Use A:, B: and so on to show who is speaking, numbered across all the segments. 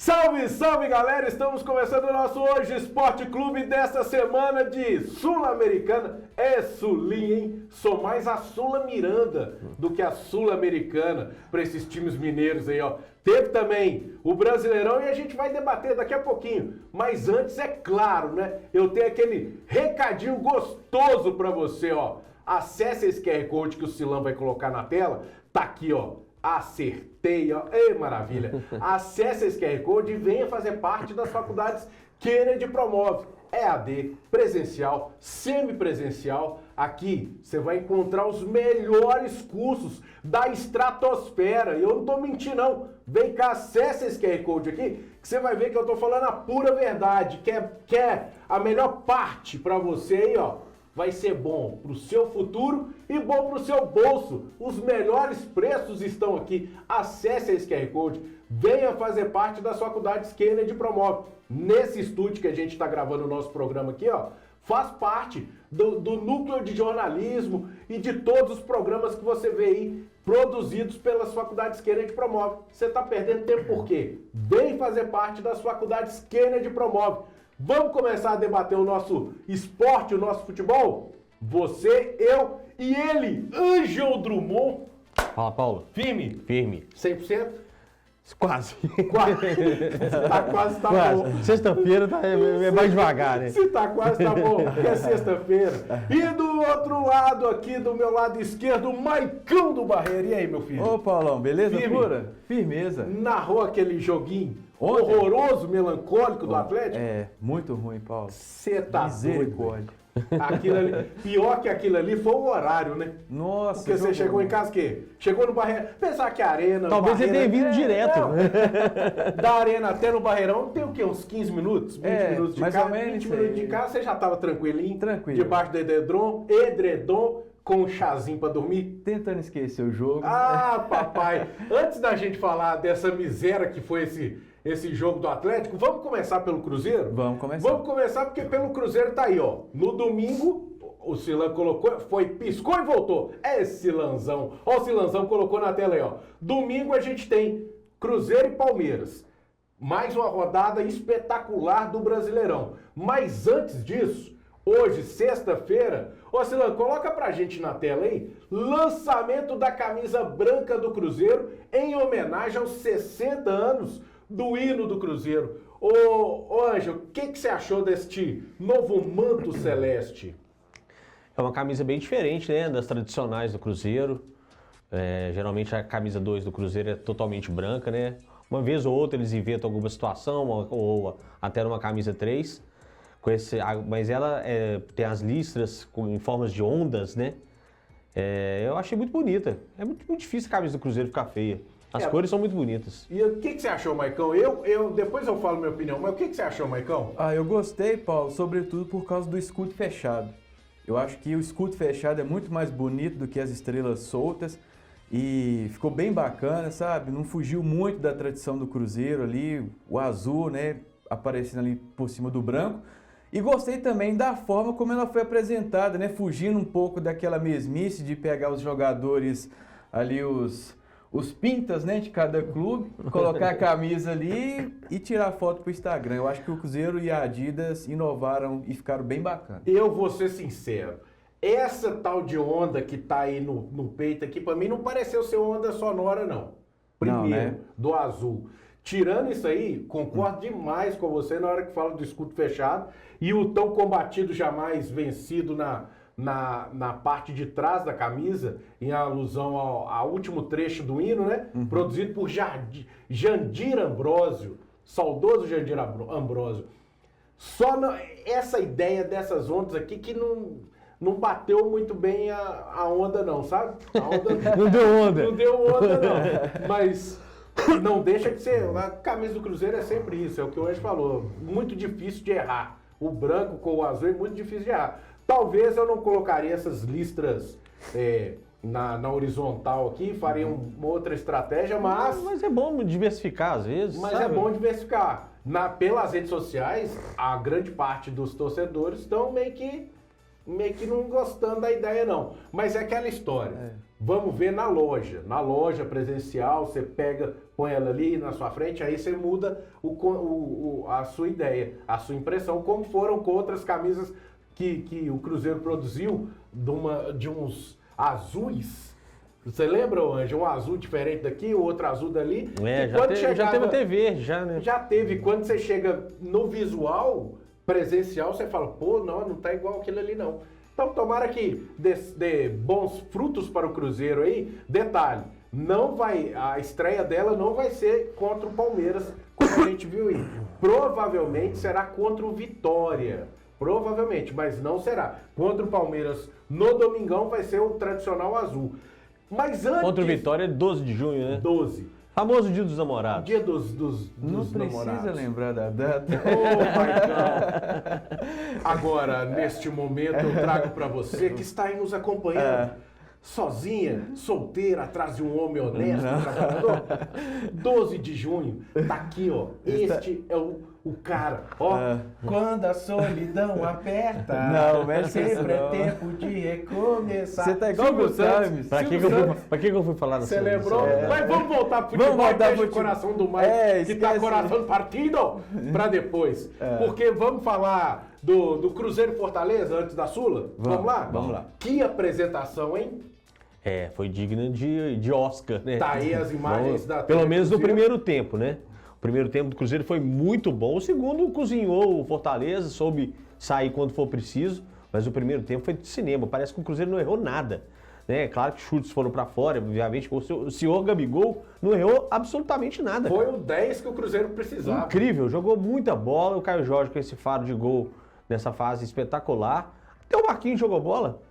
A: Salve, salve galera! Estamos começando o nosso Hoje Esporte Clube desta semana de Sul-Americana. É Sulinha, hein? Sou mais a Sula Miranda do que a Sul-Americana para esses times mineiros aí, ó. Teve também o Brasileirão e a gente vai debater daqui a pouquinho. Mas antes, é claro, né? Eu tenho aquele recadinho gostoso para você, ó. Acesse esse QR Code que o Silão vai colocar na tela. Tá aqui, ó. Acertei, ó. Ei, maravilha. Acesse esse QR Code e venha fazer parte das faculdades Kennedy promove. EAD, presencial, semipresencial. Aqui você vai encontrar os melhores cursos da estratosfera. E eu não tô mentindo, não. Vem cá, acessa esse QR Code aqui, que você vai ver que eu tô falando a pura verdade. Quer a melhor parte para você aí, ó. Vai ser bom para o seu futuro e bom para o seu bolso. Os melhores preços estão aqui. Acesse esse QR Code, venha fazer parte das faculdades Kennedy promove. Nesse estúdio que a gente está gravando o nosso programa aqui, ó, faz parte do núcleo de jornalismo e de todos os programas que você vê aí produzidos pelas faculdades Kennedy promove. Você está perdendo tempo por quê? Vem fazer parte das faculdades Kennedy promove. Vamos começar a debater o nosso esporte, o nosso futebol? Você, eu e ele, Ângelo Drummond.
B: Fala, Paulo.
A: Firme?
B: Firme.
A: 100%?
B: Quase.
A: Tá
B: quase.
A: bom.
B: Sexta-feira é mais devagar, né?
A: Se tá quase, tá bom, porque é sexta-feira. E do outro lado aqui, do meu lado esquerdo, o Maicão do Barreiro. E aí, meu filho?
C: Ô, Paulão, beleza
A: Firme?
C: pura? Firmeza.
A: Narrou aquele joguinho
C: Ontem?
A: horroroso, melancólico do Atlético?
C: É, muito ruim, Paulo.
A: Você tá doido.
C: Misericórdia.
A: Aquilo ali, pior que aquilo ali foi o horário, né?
C: Nossa.
A: Porque você chegou em casa o quê? Chegou no Barreirão, pensar que a arena...
B: Talvez você tenha vindo direto.
A: Da arena até no Barreirão tem o quê? Uns 15 minutos? 20 minutos de
C: mais
A: casa?
C: ou menos
A: 20 minutos de casa, você já tava tranquilinho?
C: Tranquilo.
A: Debaixo do edredom, com um chazinho pra dormir?
C: Tentando esquecer o jogo.
A: Ah, papai! Antes da gente falar dessa miséria que foi esse jogo do Atlético, vamos começar pelo Cruzeiro?
C: Vamos começar.
A: Vamos começar porque pelo Cruzeiro tá aí, ó. No domingo, o Silan colocou, piscou e voltou. É Silanzão. Ó, o Silanzão colocou na tela aí, ó. Domingo a gente tem Cruzeiro e Palmeiras. Mais uma rodada espetacular do Brasileirão. Mas antes disso, hoje, sexta-feira, ô Silan, coloca pra gente na tela aí, lançamento da camisa branca do Cruzeiro em homenagem aos 60 anos do hino do Cruzeiro. Ô Ângelo, o que você achou deste novo manto celeste?
B: É uma camisa bem diferente, né, das tradicionais do Cruzeiro. Geralmente a camisa 2 do Cruzeiro é totalmente branca, né? Uma vez ou outra eles inventam alguma situação, ou até numa camisa 3. Mas ela tem as listras em formas de ondas, né? Eu achei muito bonita. É muito difícil a camisa do Cruzeiro ficar feia. As cores são muito bonitas.
A: E o que você achou, Maicão? Depois eu falo minha opinião, mas o que você achou, Maicão?
C: Eu gostei, Paulo, sobretudo por causa do escudo fechado. Eu acho que o escudo fechado é muito mais bonito do que as estrelas soltas e ficou bem bacana, sabe? Não fugiu muito da tradição do Cruzeiro ali, o azul, né, aparecendo ali por cima do branco. E gostei também da forma como ela foi apresentada, né? Fugindo um pouco daquela mesmice de pegar os jogadores ali, os pintas, né, de cada clube, colocar a camisa ali e tirar foto pro Instagram. Eu acho que o Cruzeiro e a Adidas inovaram e ficaram bem bacanas.
A: Eu vou ser sincero, essa tal de onda que tá aí no peito aqui, pra mim não pareceu ser onda sonora, não. Primeiro,
C: Não, né?
A: do azul. Tirando isso aí, concordo demais com você na hora que fala do escudo fechado e o tão combatido jamais vencido na parte de trás da camisa, em alusão ao último trecho do hino, né? Produzido por Jandir Ambrósio, saudoso Jandir Ambrósio. Essa ideia dessas ondas aqui que não bateu muito bem a onda não, sabe? A onda,
B: Não deu onda.
A: Não deu onda não, mas... Não deixa de ser, a camisa do Cruzeiro é sempre isso, é o que o Anjo falou, muito difícil de errar. O branco com o azul é muito difícil de errar. Talvez eu não colocaria essas listras na horizontal aqui, faria uma outra estratégia,
B: Mas é bom diversificar às vezes.
A: mas
B: sabe?
A: é bom diversificar. Pelas redes sociais, a grande parte dos torcedores estão meio que não gostando da ideia não. Mas é aquela história. vamos ver na loja. Na loja presencial, você pega, põe ela ali na sua frente, aí você muda a sua ideia, a sua impressão, como foram com outras camisas que o Cruzeiro produziu de uns azuis. Você lembra, Anjo? Um azul diferente daqui, o outro azul dali.
B: Já teve até verde, já, né?
A: Já teve. Quando você chega no visual presencial, você fala, pô, não tá igual aquilo ali, não. Então, tomara que dê bons frutos para o Cruzeiro aí. Detalhe, a estreia dela não vai ser contra o Palmeiras, como a gente viu aí. Provavelmente será contra o Vitória. Provavelmente, mas não será. Contra o Palmeiras no domingão vai ser o tradicional azul. Mas antes...
B: Contra o Vitória é 12 de junho, né?
A: 12.
B: Famoso Dia dos Namorados.
A: Dia dos
C: Não
A: namorados.
C: precisa lembrar da data.
A: Agora, neste momento, eu trago para você que está aí nos acompanhando. Sozinha, solteira, atrás de um homem honesto, trabalhador. 12 de junho, tá aqui, ó. Este é o cara, ó. Quando a solidão aperta,
C: Não, mexe
A: sempre
C: isso,
A: é
C: não.
A: tempo de recomeçar.
C: Você tá igual o
A: Silvio Santos.
C: Times.
B: Pra que eu fui falar
A: Você
B: dessa?
A: lembrou? Mas vamos voltar pro
C: Vamos
A: futebol e
C: voltar
A: deixa
C: pro
A: o coração do Mike, que tá
C: esquece.
A: coração partido, pra depois. Porque vamos falar do Cruzeiro e Fortaleza antes da Sula? Vamos lá?
C: Vamos lá.
A: Que apresentação, hein?
B: Foi digna de Oscar, né?
A: Tá aí as imagens da
B: Pelo
A: TV
B: menos no
A: Cruzeiro.
B: primeiro tempo, né? O primeiro tempo do Cruzeiro foi muito bom. O segundo cozinhou o Fortaleza, soube sair quando for preciso. Mas o primeiro tempo foi de cinema. Parece que o Cruzeiro não errou nada. Né? Claro que chutes foram pra fora, obviamente. O senhor Gabigol não errou absolutamente nada.
A: Foi
B: cara.
A: o 10 que o Cruzeiro precisava.
B: Incrível, jogou muita bola. O Caio Jorge com esse faro de gol nessa fase espetacular. Até o Marquinhos jogou bola.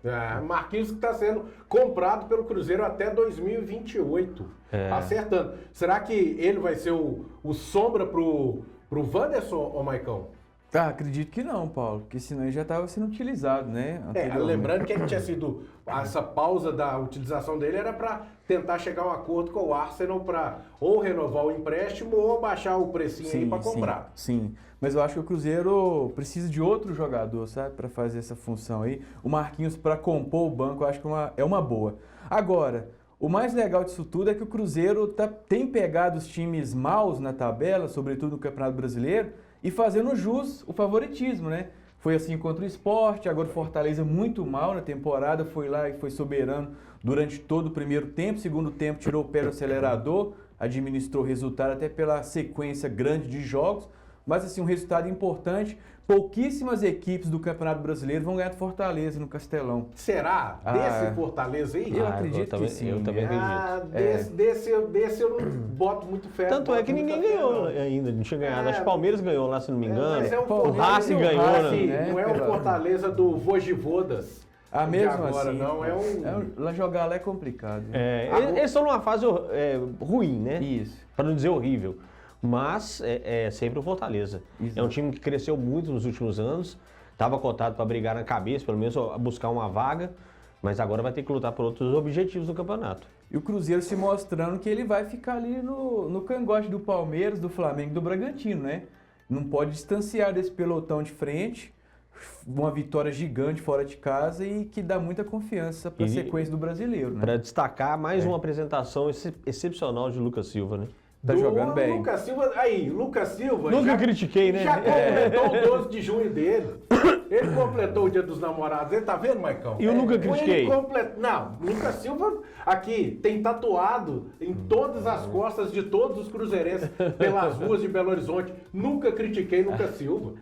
A: Marquinhos que está sendo comprado pelo Cruzeiro até 2028. Acertando. Será que ele vai ser o sombra pro Wanderson, ô Maicon?
C: Acredito que não, Paulo, porque senão ele já estava sendo utilizado, né? anteriormente.
A: Lembrando que ele tinha sido. Essa pausa da utilização dele era para tentar chegar a um acordo com o Arsenal para ou renovar o empréstimo ou baixar o precinho aí para comprar.
C: Sim, mas eu acho que o Cruzeiro precisa de outro jogador, sabe, para fazer essa função aí. O Marquinhos para compor o banco, eu acho que é uma boa. Agora, o mais legal disso tudo é que o Cruzeiro tem pegado os times maus na tabela, sobretudo no Campeonato Brasileiro, e fazendo jus o favoritismo, né? Foi assim contra o Sport, agora o Fortaleza muito mal na temporada, foi lá e foi soberano durante todo o primeiro tempo, segundo tempo tirou o pé do acelerador, administrou o resultado até pela sequência grande de jogos, mas assim, um resultado importante. Pouquíssimas equipes do Campeonato Brasileiro vão ganhar do Fortaleza no Castelão.
A: Será? Desse Fortaleza aí?
C: Eu acredito que sim.
B: Eu também acredito.
A: Desse eu não boto muito fé.
B: Tanto é que
A: boto
B: ninguém
A: muita fé,
B: ganhou
A: não.
B: ainda, não tinha ganhado. Acho que o Palmeiras ganhou lá, se não me engano.
A: Mas é
B: O Racing ganhou,
A: Racing,
B: né?
A: não é o Fortaleza do Vojivodas.
C: Mesmo
A: agora
C: assim,
A: não,
C: lá jogar lá é complicado.
B: Eles estão numa fase ruim, né?
C: Isso.
B: Para não dizer horrível. Mas é sempre o Fortaleza.
C: Exato.
B: É um time que cresceu muito nos últimos anos. Estava cotado para brigar na cabeça, pelo menos buscar uma vaga. Mas agora vai ter que lutar por outros objetivos do campeonato.
C: E o Cruzeiro se mostrando que ele vai ficar ali no cangote do Palmeiras, do Flamengo e do Bragantino, né? Não pode distanciar desse pelotão de frente. Uma vitória gigante fora de casa e que dá muita confiança para a sequência do brasileiro, né?
B: Para destacar mais uma apresentação excepcional de Lucas Silva, né?
C: Tá jogando bem.
A: Lucas Silva, Lucas Silva.
B: Nunca critiquei, né?
A: Já completou o 12 de junho dele. Ele completou o Dia dos Namorados. Ele tá vendo, Maicon?
B: E eu nunca critiquei.
A: Não, Lucas Silva aqui tem tatuado em todas as costas de todos os cruzeirenses pelas ruas de Belo Horizonte. Nunca critiquei Lucas Silva.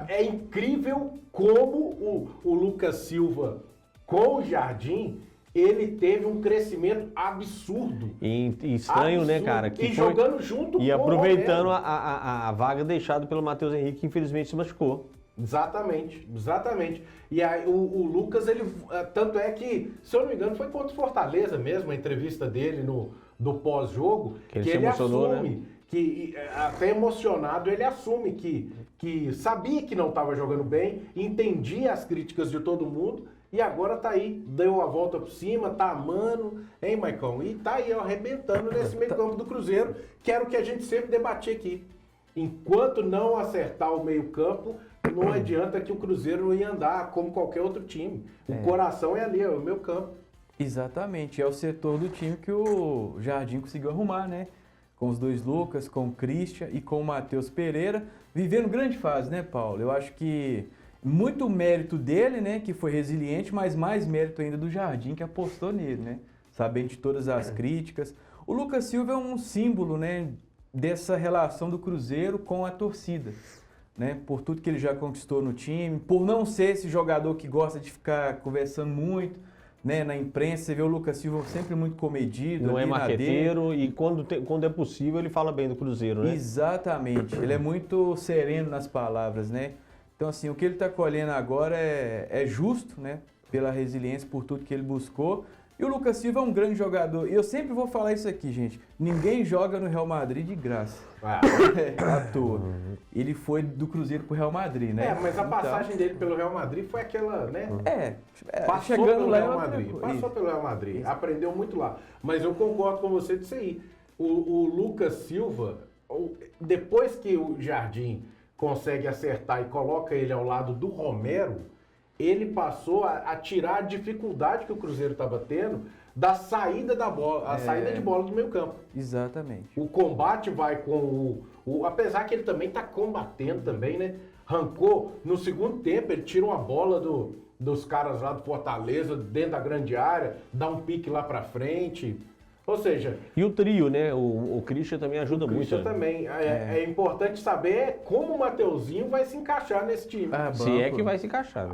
A: É incrível como o Lucas Silva com o Jardim, ele teve um crescimento absurdo.
B: E estranho, né, cara?
A: E jogando junto
B: e
A: com
B: aproveitando
A: o
B: a vaga deixada pelo Matheus Henrique, que infelizmente se machucou.
A: Exatamente. E aí o Lucas, ele tanto é que, se eu não me engano, foi contra o Fortaleza mesmo, a entrevista dele do pós-jogo,
B: Que ele se emocionou,
A: assume,
B: né?
A: que até emocionado, ele assume que sabia que não estava jogando bem, entendia as críticas de todo mundo, e agora tá aí, deu a volta por cima, tá amando, hein, Maicon? E tá aí, ó, arrebentando nesse meio campo do Cruzeiro, que era o que a gente sempre debatia aqui. Enquanto não acertar o meio campo, não adianta que o Cruzeiro não ia andar como qualquer outro time. O coração é ali, é o meio campo.
C: Exatamente, é o setor do time que o Jardim conseguiu arrumar, né? Com os dois Lucas, com o Christian e com o Matheus Pereira, vivendo grande fase, né, Paulo? Eu acho que muito mérito dele, né, que foi resiliente, mas mais mérito ainda do Jardim, que apostou nele, né? Sabendo de todas as críticas. O Lucas Silva é um símbolo, né, dessa relação do Cruzeiro com a torcida, né? Por tudo que ele já conquistou no time, por não ser esse jogador que gosta de ficar conversando muito, né, na imprensa. Você vê o Lucas Silva sempre muito comedido.
B: Não é
C: ali na
B: marqueteiro e quando é possível ele fala bem do Cruzeiro, né?
C: Exatamente, ele é muito sereno nas palavras, né? Então, assim, o que ele está colhendo agora é justo, né? Pela resiliência, por tudo que ele buscou. E o Lucas Silva é um grande jogador. E eu sempre vou falar isso aqui, gente. Ninguém joga no Real Madrid de graça. À toa. Ele foi do Cruzeiro pro Real Madrid, né?
A: Mas a passagem dele pelo Real Madrid foi aquela, né? Passou
C: chegando
A: pelo
C: lá,
A: Real Madrid. Passou pelo Real Madrid. Aprendeu muito lá. Mas eu concordo com você disso aí. O Lucas Silva, depois que o Jardim consegue acertar e coloca ele ao lado do Romero, ele passou a tirar a dificuldade que o Cruzeiro estava tendo da saída da bola, a saída de bola do meio campo.
C: Exatamente.
A: O combate vai com apesar que ele também está combatendo também, né? Arrancou no segundo tempo, ele tira uma bola dos caras lá do Fortaleza, dentro da grande área, dá um pique lá pra frente. Ou seja...
B: E o trio, né? O Christian também ajuda muito. O
A: Christian também. É importante saber como o Mateuzinho vai se encaixar nesse time.
B: Se é que vai se encaixar.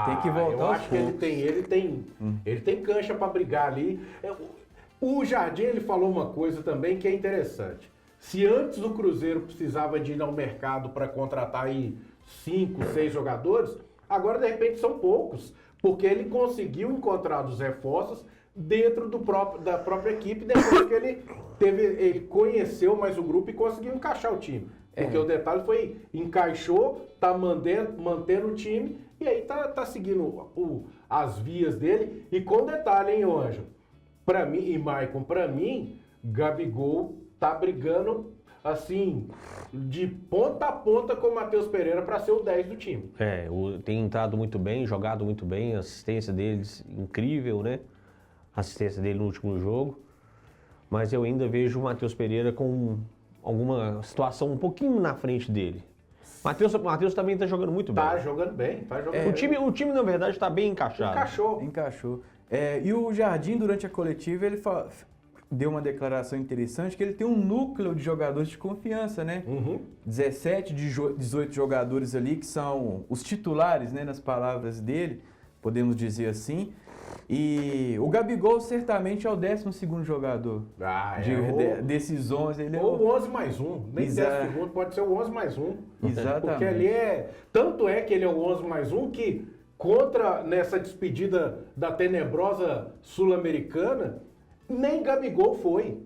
C: Tem que voltar
A: eu acho que ele tem cancha para brigar ali. O Jardim, ele falou uma coisa também que é interessante. Se antes o Cruzeiro precisava de ir ao mercado para contratar aí 5, 6 jogadores, agora de repente são poucos, porque ele conseguiu encontrar os reforços dentro da própria equipe, depois que ele conheceu mais o grupo e conseguiu encaixar o time. Porque o detalhe foi, encaixou, tá mantendo o time, e aí tá seguindo as vias dele. E com detalhe, hein, Ângelo? Pra mim, e Maicon, pra mim, Gabigol tá brigando, assim, de ponta a ponta com o Matheus Pereira para ser o 10 do time.
B: Tem entrado muito bem, jogado muito bem, a assistência deles incrível, né? A assistência dele no último jogo. Mas eu ainda vejo o Matheus Pereira com alguma situação um pouquinho na frente dele. Matheus também está jogando muito bem.
A: Tá jogando bem.
B: O time, na verdade, está bem encaixado.
C: Encaixou. E o Jardim, durante a coletiva, ele deu uma declaração interessante, que ele tem um núcleo de jogadores de confiança, né? 17, 18 jogadores ali, que são os titulares, né, nas palavras dele, podemos dizer assim. E o Gabigol certamente é o 12º jogador. Desses 11.
A: Ou o 11 mais 1. Nem 10 pode ser o 11 mais 1.
C: Exatamente.
A: Porque ali tanto é que ele é o 11 mais 1 que, nessa despedida da tenebrosa Sul-Americana, nem Gabigol foi.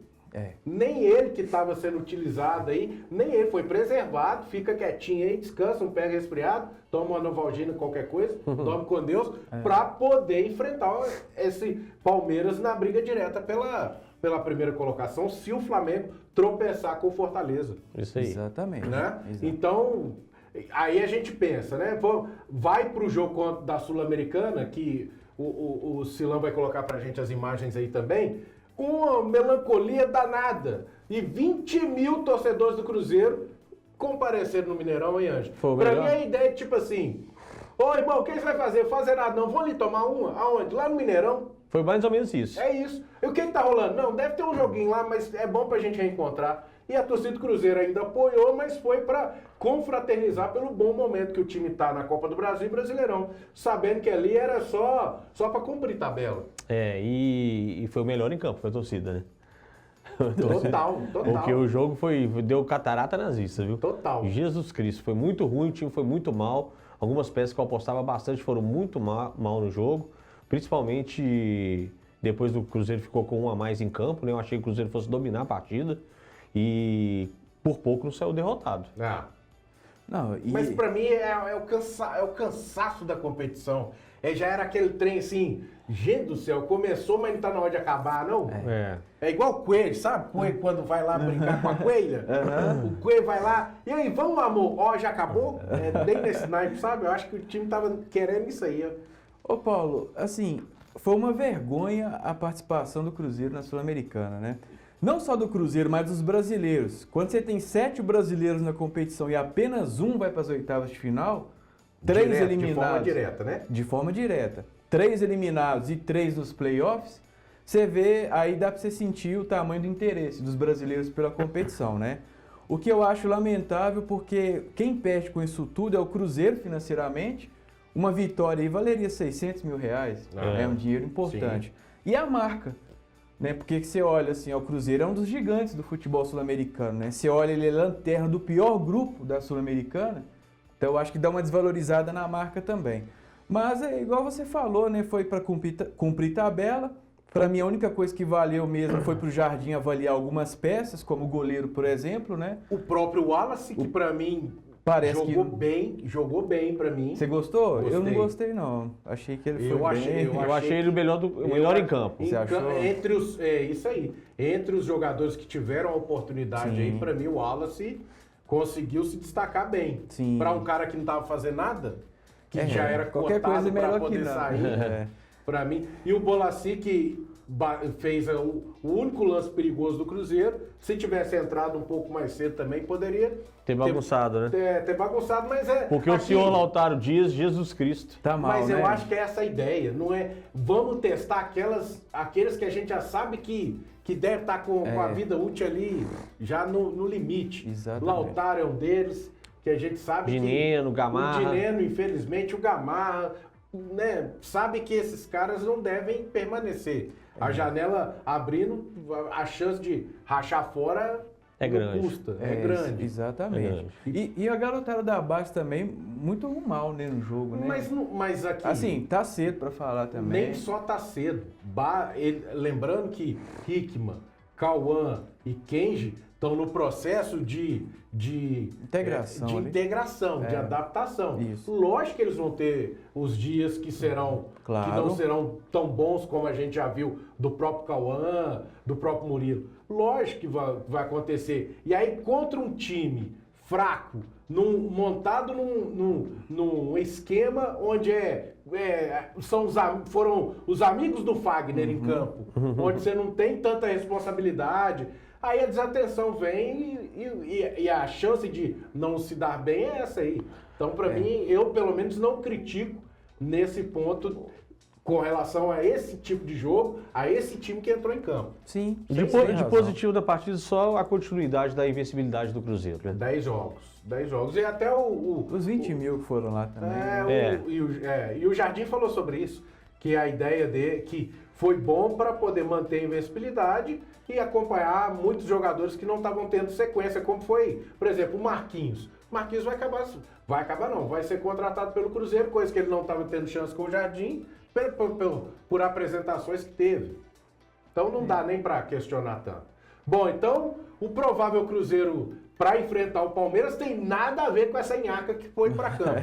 A: Nem ele que estava sendo utilizado aí, nem ele foi preservado, fica quietinho aí, descansa, não pega resfriado, toma uma Novalgina, qualquer coisa, dorme com Deus, para poder enfrentar esse Palmeiras na briga direta pela primeira colocação, se o Flamengo tropeçar com o Fortaleza.
B: Isso aí.
C: Exatamente.
A: Né? Então, aí a gente pensa, né? Vai pro jogo da Sul-Americana, que o Silão vai colocar pra gente as imagens aí também, uma melancolia danada. E 20 mil torcedores do Cruzeiro compareceram no Mineirão, hein, Anjo? Pra mim a ideia é tipo assim, ô irmão, o que você vai fazer? Fazer nada não, vou ali tomar uma. Aonde? Lá no Mineirão.
B: Foi mais ou menos isso.
A: É isso. E o que tá rolando? Não, deve ter um joguinho lá, mas é bom pra gente reencontrar. E a torcida do Cruzeiro ainda apoiou, mas foi para confraternizar pelo bom momento que o time tá na Copa do Brasil e Brasileirão, sabendo que ali era só para cumprir tabela.
B: E foi o melhor em campo, foi a torcida, né?
A: Total.
B: Porque o jogo deu catarata nazista, viu?
A: Total.
B: Jesus Cristo, foi muito ruim, o time foi muito mal. Algumas peças que eu apostava bastante foram muito mal no jogo, principalmente depois do Cruzeiro ficou com um a mais em campo, né? Eu achei que o Cruzeiro fosse dominar a partida. E por pouco não saiu derrotado.
A: Mas pra mim é o cansaço da competição. Já era aquele trem assim, gente do céu, começou, mas não tá na hora de acabar, não? É igual o coelho, sabe? O coelho quando vai lá brincar com a coelha, o coelho vai lá, e aí, vamos amor, já acabou? Bem nesse naipe, sabe? Eu acho que o time tava querendo isso aí.
C: Ô Paulo, assim, foi uma vergonha a participação do Cruzeiro na Sul-Americana, né? Não só do Cruzeiro, mas dos brasileiros. Quando você tem 7 brasileiros na competição e apenas um vai para as oitavas de final, 3 eliminados.
A: De forma direta, né?
C: De forma direta. 3 eliminados e 3 nos playoffs, você vê, aí dá para você sentir o tamanho do interesse dos brasileiros pela competição, né? O que eu acho lamentável, porque quem perde com isso tudo é o Cruzeiro financeiramente. Uma vitória aí valeria R$600 mil. É um dinheiro importante. Sim. E a marca, né? Porque você olha assim, o Cruzeiro é um dos gigantes do futebol sul-americano, né? Você olha, ele é lanterna do pior grupo da Sul-Americana, então eu acho que dá uma desvalorizada na marca também. Mas é igual você falou, né? Foi para cumprir tabela. Para mim, a única coisa que valeu mesmo foi para o Jardim avaliar algumas peças, como o goleiro, por exemplo, né?
A: O próprio Wallace, que para mim jogou bem para mim.
C: Você gostou? Gostei. Eu não gostei, não. Achei que ele foi bem.
B: Eu achei ele o melhor em campo.
A: Você achou? Entre os, isso aí. Entre os jogadores que tiveram a oportunidade, sim, aí, para mim, o Wallace conseguiu se destacar bem. Para um cara que não estava fazendo nada, que já era cortado para poder sair. Para mim. E o Bolassi, que fez o único lance perigoso do Cruzeiro, se tivesse entrado um pouco mais cedo também, poderia
B: ter bagunçado, né?
A: Ter bagunçado, mas é...
B: Porque aqui, o senhor Lautaro Dias, Jesus Cristo.
C: Tá mal,
A: mas
C: né?
A: eu acho que é essa a ideia, não é... Vamos testar aqueles que a gente já sabe que deve estar com a vida útil ali já no limite.
C: Exatamente.
A: Lautaro é um deles, que a gente sabe
B: Dineno, Gamarra.
A: O Dineno, infelizmente, o Gamarra, né, sabe que esses caras não devem permanecer. A janela abrindo, a chance de rachar fora
B: é grande.
A: Custa, é grande.
C: Exatamente. É grande. E a garotada da base também, muito mal, né, no jogo, né?
A: Mas aqui...
C: Assim, tá cedo para falar também.
A: Nem só tá cedo. Lembrando que Hickman, Cauã e Kenji estão no processo de integração, de adaptação.
C: Isso.
A: Lógico que eles vão ter os dias que serão,
C: claro,
A: que não serão tão bons como a gente já viu do próprio Cauã, do próprio Murilo. Lógico que vai acontecer. E aí, contra um time fraco, montado num esquema onde foram os amigos do Fagner em campo, onde você não tem tanta responsabilidade. Aí a desatenção vem e a chance de não se dar bem é essa aí. Então, para mim, eu pelo menos não critico nesse ponto com relação a esse tipo de jogo, a esse time que entrou em campo.
C: Sim.
B: De positivo da partida, só a continuidade da invencibilidade do Cruzeiro. Né?
A: 10 jogos. E até
C: os 20 mil que foram lá também.
A: E o Jardim falou sobre isso, que a ideia dele que foi bom para poder manter a invencibilidade e acompanhar muitos jogadores que não estavam tendo sequência, como foi, por exemplo, o Marquinhos. O Marquinhos vai ser contratado pelo Cruzeiro, coisa que ele não estava tendo chance com o Jardim, por apresentações que teve. Então não dá nem para questionar tanto. Bom, então o provável Cruzeiro para enfrentar o Palmeiras tem nada a ver com essa nhaca que foi para campo.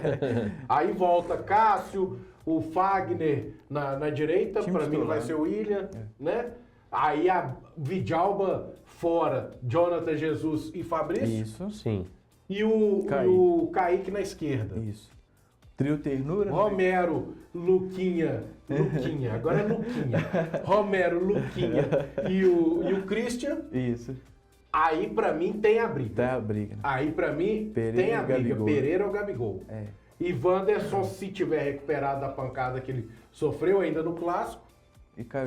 A: Aí volta Cássio, o Fagner na direita, para mim vai ser o William, né? Aí a Vidalba fora, Jonathan Jesus e Fabrício.
C: Isso, sim.
A: E o Kaique na esquerda.
C: Isso. Trio Ternura.
A: Romero, Luquinha, agora é Luquinha. Romero, Luquinha e o Christian.
C: Isso.
A: Aí pra mim tem a briga.
C: Tem a briga.
A: Aí pra mim tem a briga. Gabigol. Pereira ou Gabigol. E Wanderson, se tiver recuperado da pancada que ele sofreu ainda no Clássico,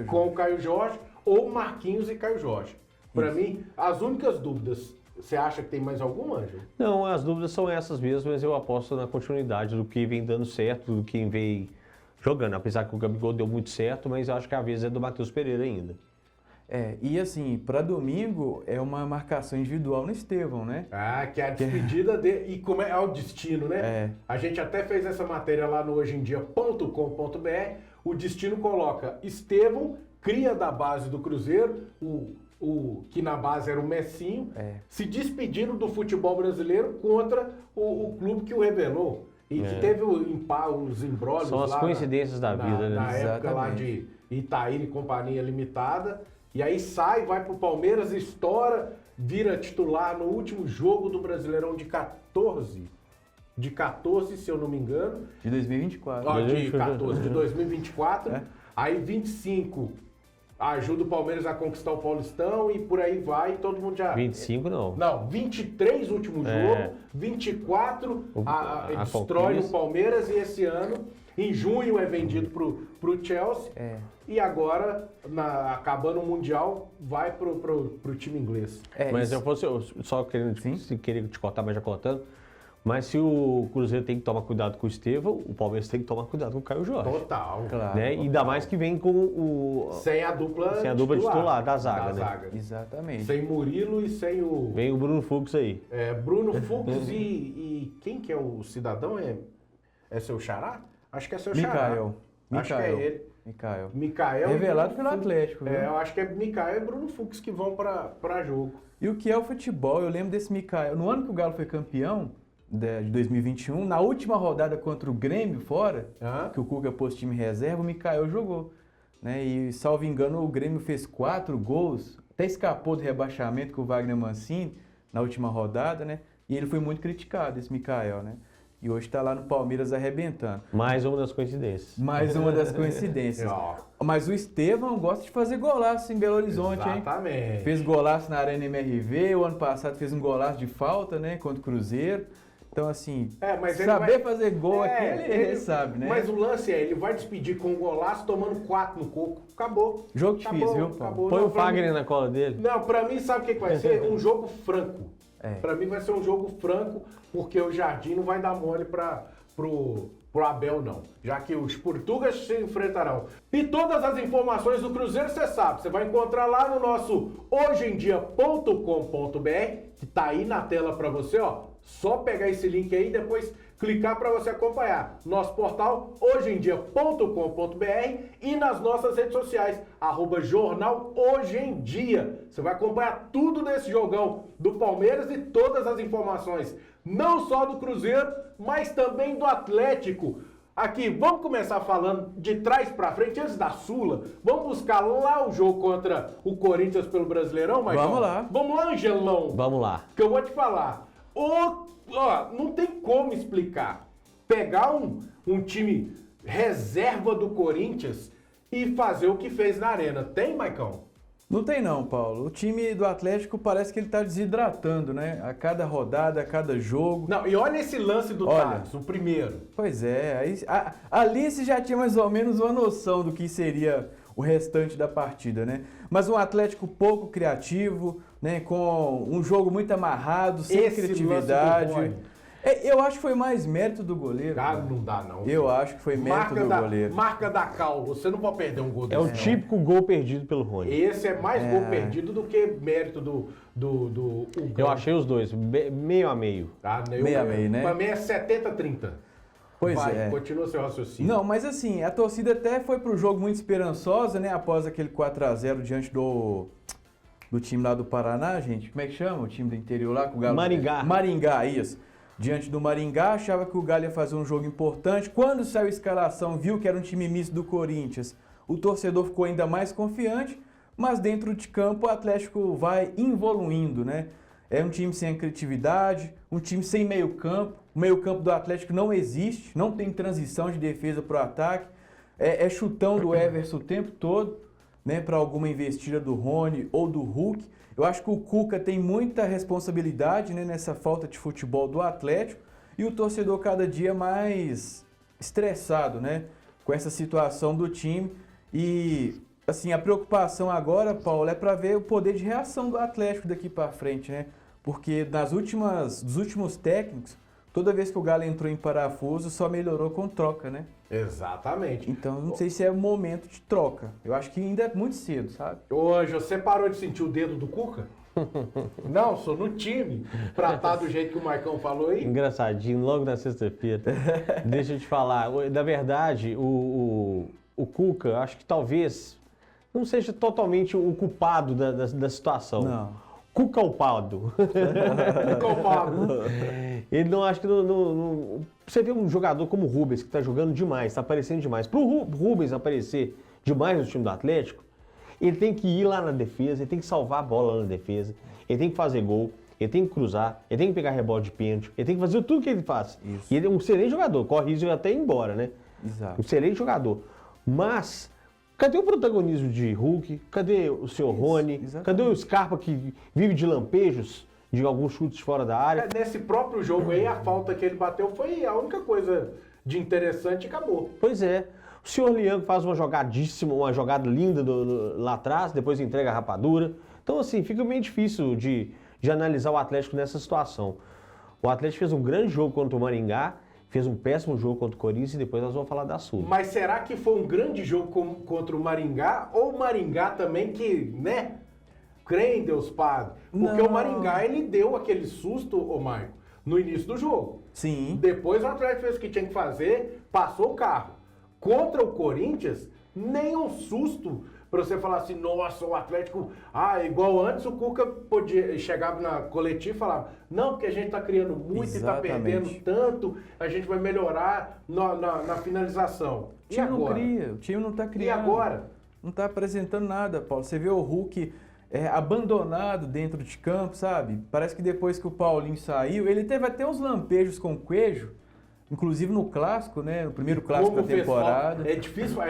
A: com o Caio Jorge, ou Marquinhos e Caio Jorge. Pra mim, as únicas dúvidas. Você acha que tem mais alguma, Ângelo?
B: Não, as dúvidas são essas mesmo, mas eu aposto na continuidade do que vem dando certo, do que vem jogando. Apesar que o Gabigol deu muito certo, mas eu acho que a vez é do Matheus Pereira ainda.
C: E assim, para domingo é uma marcação individual no Estevão, né?
A: Que é a despedida dele. E como é o destino, né? A gente até fez essa matéria lá no hojeemdia.com.br. O destino coloca Estevão, cria da base do Cruzeiro, que na base era o Messinho, se despedindo do futebol brasileiro contra o clube que o revelou. E que teve os embrólios.
B: São as coincidências da vida, né?
A: Na época lá de Itaíra e Companhia Limitada. E aí vai pro Palmeiras, estoura, vira titular no último jogo do Brasileirão de 14, se eu não me engano.
C: De 2024.
A: De 2024. Aí 25 ajuda o Palmeiras a conquistar o Paulistão e por aí vai, todo mundo já...
B: 25 não.
A: Não, 23 último jogo, 24 destrói
B: conquista.
A: o Palmeiras e esse ano, em junho é vendido pro Chelsea e agora, acabando o Mundial, vai pro time inglês.
B: Mas eu só querendo te cortar, mas já cortando. Mas se o Cruzeiro tem que tomar cuidado com o Estevão, o Palmeiras tem que tomar cuidado com o Caio Jorge.
A: Total.
C: Claro.
B: Né?
A: Total.
B: Ainda mais que vem com o...
A: Sem a dupla
B: titular da zaga, né?
C: Exatamente.
A: Sem Murilo e sem o...
B: Vem o Bruno Fux aí.
A: Bruno Fux e quem que é o cidadão? É seu xará? Acho que é seu xará. Acho que é ele. Mikael.
C: Revelado pelo Atlético. Viu?
A: Eu acho que é Mikael e Bruno Fux que vão pra jogo.
C: E o que é o futebol? Eu lembro desse Mikael. No ano que o Galo foi campeão, de 2021, na última rodada contra o Grêmio fora, que o Cuca pôs time reserva, o Mikael jogou. Né? E, salvo engano, o Grêmio fez 4 gols, até escapou do rebaixamento com o Wagner Mancini na última rodada, né? E ele foi muito criticado, esse Mikael, né? E hoje está lá no Palmeiras arrebentando.
B: Mais uma das coincidências.
C: Mais uma das coincidências. Mas o Estevão gosta de fazer golaço em Belo Horizonte,
A: Exatamente.
C: Hein? Fez golaço na Arena MRV, o ano passado fez um golaço de falta, né? Contra o Cruzeiro. Então, assim, saber fazer gol aqui, ele sabe, né?
A: Mas o lance ele vai despedir com um golaço tomando 4 no coco. Acabou.
C: Jogo difícil, viu, Paulo?
B: Põe o Fagner na cola dele.
A: Não, pra mim, sabe o que vai ser? Um jogo franco. Pra mim vai ser um jogo franco, porque o Jardim não vai dar mole pro Abel, não. Já que os portugueses se enfrentarão. E todas as informações do Cruzeiro, você sabe, você vai encontrar lá no nosso hojeemdia.com.br, que tá aí na tela pra você, ó. Só pegar esse link aí e depois clicar para você acompanhar. Nosso portal hojeemdia.com.br e nas nossas redes sociais, @jornal Hoje em Dia. Você vai acompanhar tudo desse jogão do Palmeiras e todas as informações, não só do Cruzeiro, mas também do Atlético. Aqui, vamos começar falando de trás para frente, antes da Sula. Vamos buscar lá o jogo contra o Corinthians pelo Brasileirão, Maicon?
C: Vamos lá.
A: Vamos lá, Angelão.
B: Vamos lá.
A: Que eu vou te falar. Não tem como explicar. Pegar um time reserva do Corinthians e fazer o que fez na Arena. Tem, Maicon?
C: Não tem não, Paulo. O time do Atlético parece que ele tá desidratando, né? A cada rodada, a cada jogo.
A: Não, e olha esse lance do Thales, o primeiro.
C: Pois é, ali você já tinha mais ou menos uma noção do que seria o restante da partida, né? Mas um Atlético pouco criativo, né? Com um jogo muito amarrado, sem criatividade. Eu acho que foi mais mérito do goleiro.
A: Não dá, não.
C: Eu acho que foi mérito do goleiro.
A: Marca da Cal, você não pode perder um gol desse.
B: É o típico gol perdido pelo Rony.
A: Esse é mais gol perdido do que mérito do
B: Eu achei os dois, meio a meio.
C: Meio a meio, né?
A: Pra mim é 70-30.
C: Pois
A: Vai, continua seu raciocínio.
C: Não, mas assim, a torcida até foi pro jogo muito esperançosa, né? Após aquele 4-0 diante do time lá do Paraná, gente. Como é que chama? O time do interior lá com o Galo. Maringá, isso. Diante do Maringá, achava que o Galo ia fazer um jogo importante. Quando saiu a escalação, viu que era um time misto do Corinthians, o torcedor ficou ainda mais confiante, mas dentro de campo o Atlético vai evoluindo, né? É um time sem criatividade, um time sem meio campo. O meio campo do Atlético não existe, não tem transição de defesa para o ataque. É chutão do Everson o tempo todo, né? Para alguma investida do Rony ou do Hulk. Eu acho que o Cuca tem muita responsabilidade, né, nessa falta de futebol do Atlético e o torcedor cada dia mais estressado, né, com essa situação do time. E assim, a preocupação agora, Paulo, é para ver o poder de reação do Atlético daqui para frente, né? Porque dos últimos técnicos, toda vez que o Galo entrou em parafuso, só melhorou com troca, né?
A: Exatamente.
C: Então, não sei se é o momento de troca. Eu acho que ainda é muito cedo, sabe?
A: Ô, Anjo, você parou de sentir o dedo do Cuca? Não, sou no time. Pra estar do jeito que o Maicon falou aí.
B: Engraçadinho, logo na sexta-feira. Deixa eu te falar. Na verdade, o Cuca, acho que talvez não seja totalmente o culpado da situação.
C: Não.
B: Cucalpado. Ele não acha que você vê um jogador como o Rubens, que está jogando demais, está aparecendo demais. Para o Rubens aparecer demais no time do Atlético, ele tem que ir lá na defesa, ele tem que salvar a bola lá na defesa, ele tem que fazer gol, ele tem que cruzar, ele tem que pegar rebote de pênalti, ele tem que fazer tudo que ele faz.
C: Isso.
B: E ele é um excelente jogador, corre risco até ir embora, né?
C: Exato.
B: Um excelente jogador. Mas Cadê o protagonismo de Hulk? Cadê o seu Rony?
C: exatamente.
B: Cadê o Scarpa que vive de lampejos, de alguns chutes fora da área?
A: Nesse próprio jogo aí, a falta que ele bateu foi a única coisa de interessante e acabou.
B: Pois é. O senhor Lianco faz uma jogadíssima, uma jogada linda lá atrás, depois entrega a rapadura. Então, assim, fica meio difícil de analisar o Atlético nessa situação. O Atlético fez um grande jogo contra o Maringá, fez um péssimo jogo contra o Corinthians e depois nós vamos falar da Sul.
A: Mas será que foi um grande jogo contra o Maringá? Ou o Maringá também que, né? Crê em Deus Padre. Porque
C: Não.
A: o Maringá, ele deu aquele susto, ô Maicon, no início do jogo.
C: Sim.
A: Depois o Atlético fez o que tinha que fazer, passou o carro. Contra o Corinthians, nem um susto pra você falar assim, nossa, o Atlético... Ah, igual antes o Cuca podia chegar na coletiva e falar, não, porque a gente tá criando muito e tá
C: Exatamente.
A: perdendo tanto, a gente vai melhorar na finalização.
C: O
A: E
C: time não
A: agora?
C: cria, o time não tá criando.
A: E agora?
C: Não tá apresentando nada, Paulo. Você vê o Hulk abandonado dentro de campo, sabe? Parece que depois que o Paulinho saiu, ele teve até uns lampejos com o Coelho, inclusive no clássico, né? No primeiro clássico da
A: Como fez
C: temporada.
A: falta. É difícil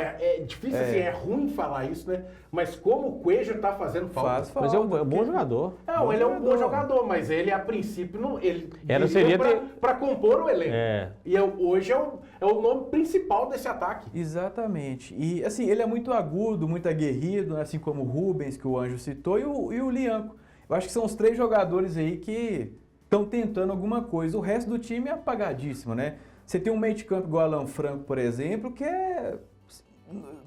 A: assim, é ruim falar isso, né? Mas como o Coelho tá fazendo falta.
C: Faz falta.
B: Mas é um bom
C: porque-
B: jogador.
A: Não, ele é um bom jogador, mas ele a princípio não. Ele
B: Seria
A: para compor o elenco.
B: É.
A: E hoje é o nome principal desse ataque.
C: Exatamente. E assim, ele é muito agudo, muito aguerrido, né? Assim como o Rubens, que o Anjo citou, e o Lianco. Eu acho que são os três jogadores aí que estão tentando alguma coisa. O resto do time é apagadíssimo, né? Você tem um meio de campo igual Alan Franco, por exemplo, que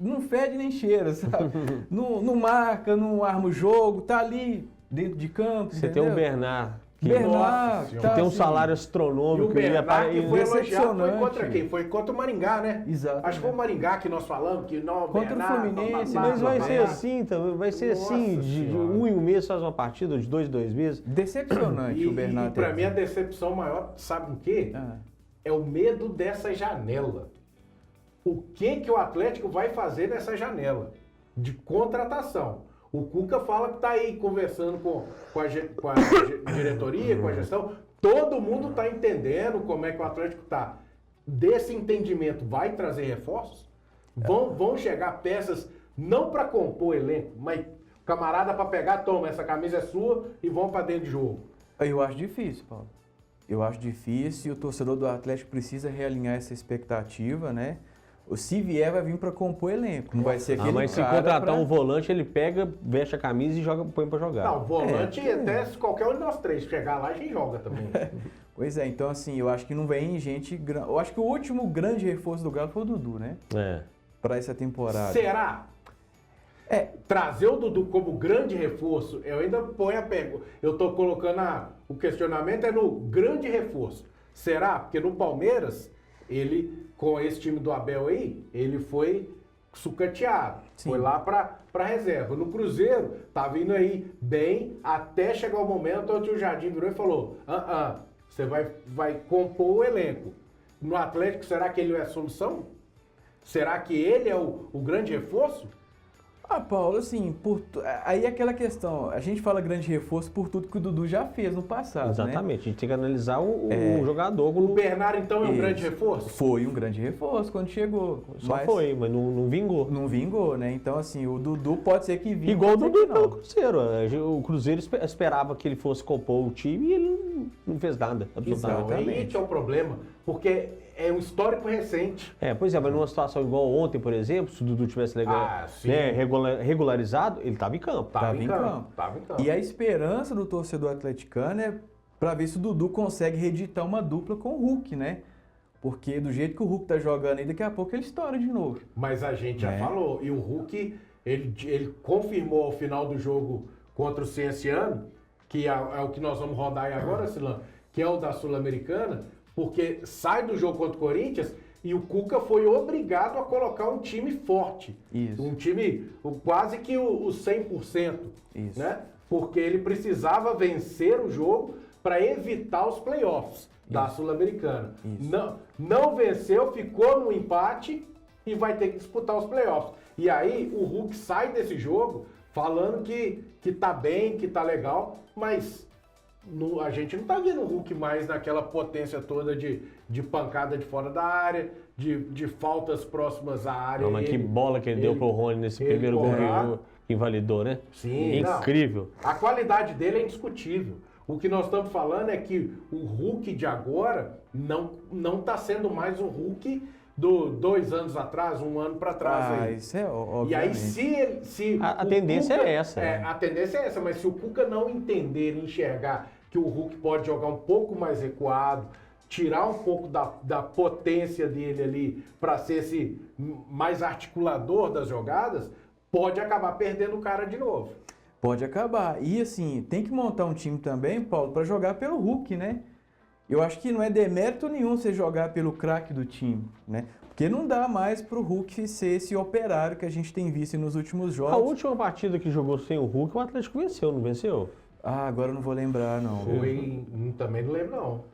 C: não fede nem cheira, sabe? não marca, não arma o jogo, tá ali dentro de campo,
B: Você
C: entendeu?
B: tem o Bernard, que
A: Nossa
B: que
A: Senhora.
B: tem um
C: assim,
B: salário
A: E
B: astronômico.
A: o Bernard que foi elogiado foi
C: decepcionante.
A: contra quem? Foi contra o Maringá, né?
C: Exato.
A: Acho que foi o Maringá que nós falamos, que não,
C: Contra o Fluminense,
B: Mas vai
C: Nossa,
B: ser assim também, vai ser
A: Nossa
B: assim, de
A: Senhora.
B: um em um mês faz uma partida, de dois em 2 meses.
C: Decepcionante
A: E,
C: o Bernardo.
A: e pra mim a decepção maior, sabe o quê?
C: Ah.
A: É o medo dessa janela. O que o Atlético vai fazer nessa janela de contratação? O Cuca fala que está aí conversando com a diretoria, com a gestão. Todo mundo está entendendo como é que o Atlético está. Desse entendimento, vai trazer reforços? Vão chegar peças não para compor o elenco, mas camarada para pegar, toma, essa camisa é sua e vão para dentro de jogo.
C: Eu acho difícil, Paulo. Eu acho difícil e o torcedor do Atlético precisa realinhar essa expectativa, né? Se vier, vai vir para compor elenco. Não vai ser aquele
B: Mas se
C: cara
B: contratar
C: pra-
B: um volante, ele pega, veste a camisa e põe pra jogar.
A: Não, volante, até se qualquer um de nós três chegar lá, a gente joga também.
C: Pois é, então assim, eu acho que não vem gente... Eu acho que o último grande reforço do Galo foi o Dudu, né?
B: É.
C: Para essa temporada.
A: Será? Trazer o Dudu como grande reforço, eu ainda ponho a pergunta. Eu tô colocando o questionamento é no grande reforço. Será? Porque no Palmeiras, ele, com esse time do Abel aí, ele foi sucateado.
C: Sim.
A: Foi lá pra reserva. No Cruzeiro, tá vindo aí bem, até chegar o momento onde o Jardim virou e falou, você vai compor o elenco. No Atlético, será que ele é a solução? Será que ele é o grande reforço?
C: Ah, Paulo, assim, aí é aquela questão, a gente fala grande reforço por tudo que o Dudu já fez no passado,
B: Exatamente, a gente tem que analisar o jogador.
A: O Bernardo, então, é um
C: Isso.
A: grande reforço?
C: Foi um grande reforço quando chegou.
B: Só
C: mas
B: foi, mas não vingou.
C: Não vingou, né? Então, assim, o Dudu pode ser que vingue.
B: Igual o
C: pode ser
B: Dudu
C: que
B: pelo
C: não.
B: Cruzeiro. O Cruzeiro esperava que ele fosse compor o time e ele não fez nada, absolutamente.
A: Então, aí que é o problema, porque é um histórico recente.
B: Pois é, mas numa situação igual ontem, por exemplo, se o Dudu tivesse
A: Sim.
B: regularizado, ele estava em campo.
A: Tava
C: em
A: em
C: campo.
A: campo. Tava em campo.
C: E a esperança do torcedor atleticano é para ver se o Dudu consegue reeditar uma dupla com o Hulk, né? Porque do jeito que o Hulk tá jogando aí, daqui a pouco ele estoura de novo.
A: Mas a gente já falou, e o Hulk, ele confirmou ao final do jogo contra o Cienciano, que é o que nós vamos rodar aí agora, Silan, que é o da Sul-Americana, porque sai do jogo contra o Corinthians e o Cuca foi obrigado a colocar um time forte.
C: Isso.
A: Um time quase que o 100%.
C: Isso.
A: Né? Porque ele precisava vencer o jogo para evitar os playoffs da Sul-Americana.
C: Isso.
A: Não venceu, ficou no empate e vai ter que disputar os playoffs. E aí o Hulk sai desse jogo falando que tá bem, que tá legal, mas a gente não tá vendo o Hulk mais naquela potência toda de pancada de fora da área, de faltas próximas à área.
B: Não, mas que bola que ele deu pro Rony nesse primeiro gol que invalidou, né?
A: Sim,
B: incrível.
A: Não. A qualidade dele é indiscutível. O que nós estamos falando é que o Hulk de agora não está sendo mais o Hulk do 2 anos atrás, 1 ano para trás. Aí.
C: Isso é óbvio.
A: E aí, se
B: a tendência
A: Cuca,
B: é essa.
A: A tendência é essa, mas se o Cuca não entender e enxergar que o Hulk pode jogar um pouco mais recuado, tirar um pouco da potência dele ali para ser esse mais articulador das jogadas, pode acabar perdendo o cara de novo.
C: Pode acabar. E assim, tem que montar um time também, Paulo, para jogar pelo Hulk, né? Eu acho que não é demérito nenhum você jogar pelo craque do time, né? Porque não dá mais pro Hulk ser esse operário que a gente tem visto nos últimos jogos.
B: A última partida que jogou sem o Hulk, o Atlético venceu, não venceu?
C: Ah, agora eu não vou lembrar, não.
A: Também não lembro, não.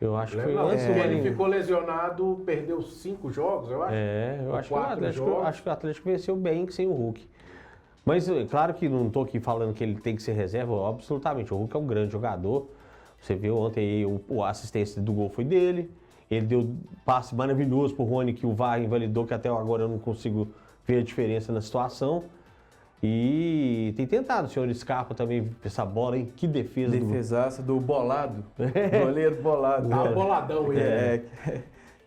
B: Eu acho que foi
A: Não,
B: antes do
A: ele
B: Marinho.
A: ficou lesionado, perdeu 5 jogos, eu acho.
B: Acho que o Atlético venceu bem sem o Hulk. Mas, claro que não estou aqui falando que ele tem que ser reserva, absolutamente. O Hulk é um grande jogador. Você viu ontem aí, a assistência do gol foi dele. Ele deu passe maravilhoso pro Rony, que o VAR invalidou, que até agora eu não consigo ver a diferença na situação. E tem tentado, o senhor Scarpa também, essa bola, hein? Que defesa.
C: Defesaça do Bolado. Goleiro Bolado.
A: Tá boladão ele.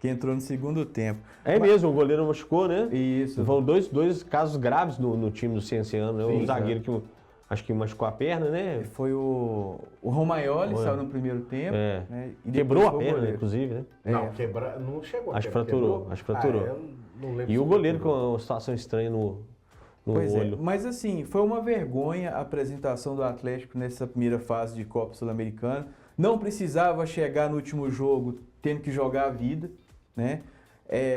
C: Que entrou no segundo tempo.
B: Mesmo, o goleiro machucou, né?
C: Isso.
B: Foram dois casos graves no time do Cienciano, né?
A: Sim,
B: o zagueiro que acho que machucou a perna, né?
C: Foi o Romagnoli, saiu no primeiro tempo. Né? E
B: Quebrou a
C: foi o
B: perna,
C: goleiro.
B: inclusive, né?
A: Não, não chegou.
B: Acho que fraturou.
A: Eu não lembro
B: E o
A: se
B: goleiro com
A: fraturou.
B: uma situação estranha no
C: Pois
B: olho.
C: mas assim, foi uma vergonha a apresentação do Atlético nessa primeira fase de Copa Sul-Americana. Não precisava chegar no último jogo tendo que jogar a vida, né?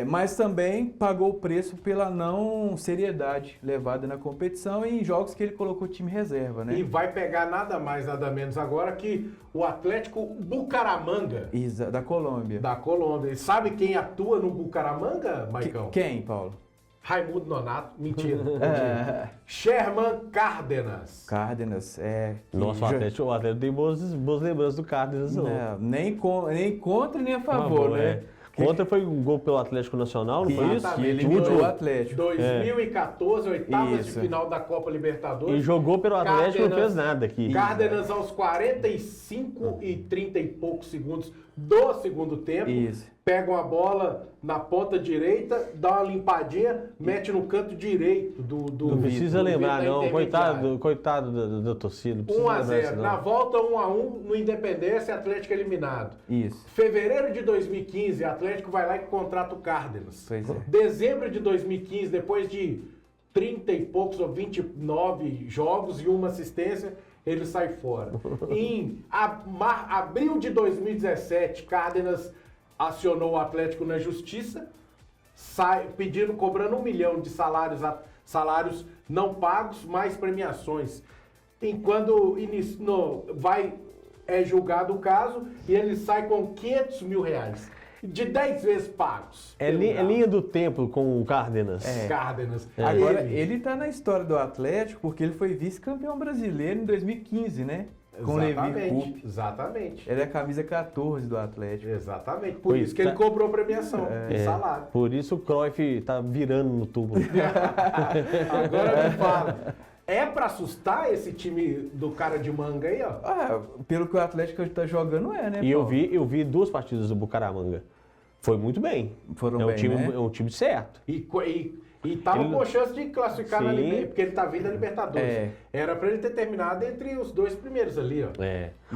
C: Mas também pagou o preço pela não seriedade levada na competição e em jogos que ele colocou time reserva, né?
A: E vai pegar nada mais, nada menos agora que o Atlético Bucaramanga
C: Da Colômbia.
A: da Colômbia. E sabe quem atua no Bucaramanga, Maicão?
C: Quem, Paulo?
A: Raimundo Nonato. Mentira. Sherman Cárdenas.
C: Cárdenas,
B: Nossa, o Atlético tem boas lembranças do Cárdenas, não.
C: Nem contra nem a favor, né?
B: Contra foi um gol pelo Atlético Nacional, não foi isso?
C: Que ele eliminou o Atlético.
A: 2014, oitavas de
C: Isso.
A: final da Copa Libertadores.
B: E jogou pelo Atlético e não fez nada aqui.
A: Cárdenas aos 45 e 30 e poucos segundos do segundo tempo.
C: Isso.
A: Pega uma bola na ponta direita, dá uma limpadinha, mete no canto direito do
B: Não precisa
A: do
B: lembrar,
A: Vitor
B: não.
A: intermediário.
B: Coitado da torcida. Não precisa
A: 1 a
B: lembrar
A: 0.
B: isso, não.
A: Na volta, 1 a 1 no Independência, Atlético eliminado.
C: Isso.
A: Fevereiro de 2015, Atlético vai lá e contrata o Cárdenas.
C: Pois é.
A: Dezembro de 2015, depois de 30 e poucos ou 29 jogos e uma assistência, ele sai fora. Em abril de 2017, Cárdenas acionou o Atlético na justiça, cobrando 1 milhão de salários não pagos, mais premiações. Enquanto é julgado o caso e ele sai com 500 mil reais, de 10 vezes pagos.
B: É linha do tempo com o Cárdenas.
A: Cárdenas.
C: Agora, ele tá na história do Atlético porque ele foi vice-campeão brasileiro em 2015, né? Com o Levi Coupe.
A: Exatamente.
C: Ele é a camisa 14 do Atlético.
A: Exatamente. Por isso que ele cobrou premiação e salário.
B: Por isso o Cruyff tá virando no tubo.
A: Agora me fala. É pra assustar esse time do cara de manga aí, ó?
C: Pelo que o Atlético tá jogando, né?
B: E
C: Paulo?
B: eu vi 2 partidas do Bucaramanga. Foi muito bem.
C: Foram
B: é um
C: bem,
B: time,
C: né?
B: É um time certo.
A: E tava com chance de classificar na
B: Sim.
A: Libertadores, porque ele tá vindo da Libertadores. Era pra ele ter terminado entre os 2 primeiros ali, ó.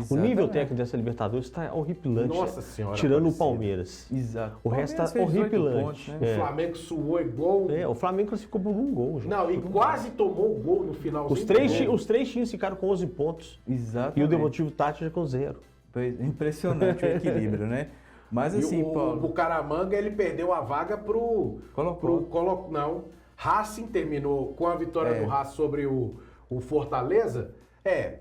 B: O nível técnico dessa Libertadores tá horripilante.
A: Nossa Senhora.
B: Tirando o
A: Aparecida.
B: Palmeiras.
C: Exato.
B: O resto tá
C: Palmeiras fez 18
B: horripilante.
C: pontos, né?
A: O Flamengo suou igual...
B: O Flamengo classificou por 1 gol. Gente.
A: Não, e quase tomou o gol no finalzinho.
B: Os três times ficaram com 11 pontos.
C: Exatamente.
B: E o Deportivo Táchira com 0.
C: Impressionante o equilíbrio, né? Mas assim,
A: E o
C: Paulo...
A: Bucaramanga, ele perdeu a vaga pro Racing terminou com a vitória do Racing sobre o Fortaleza. É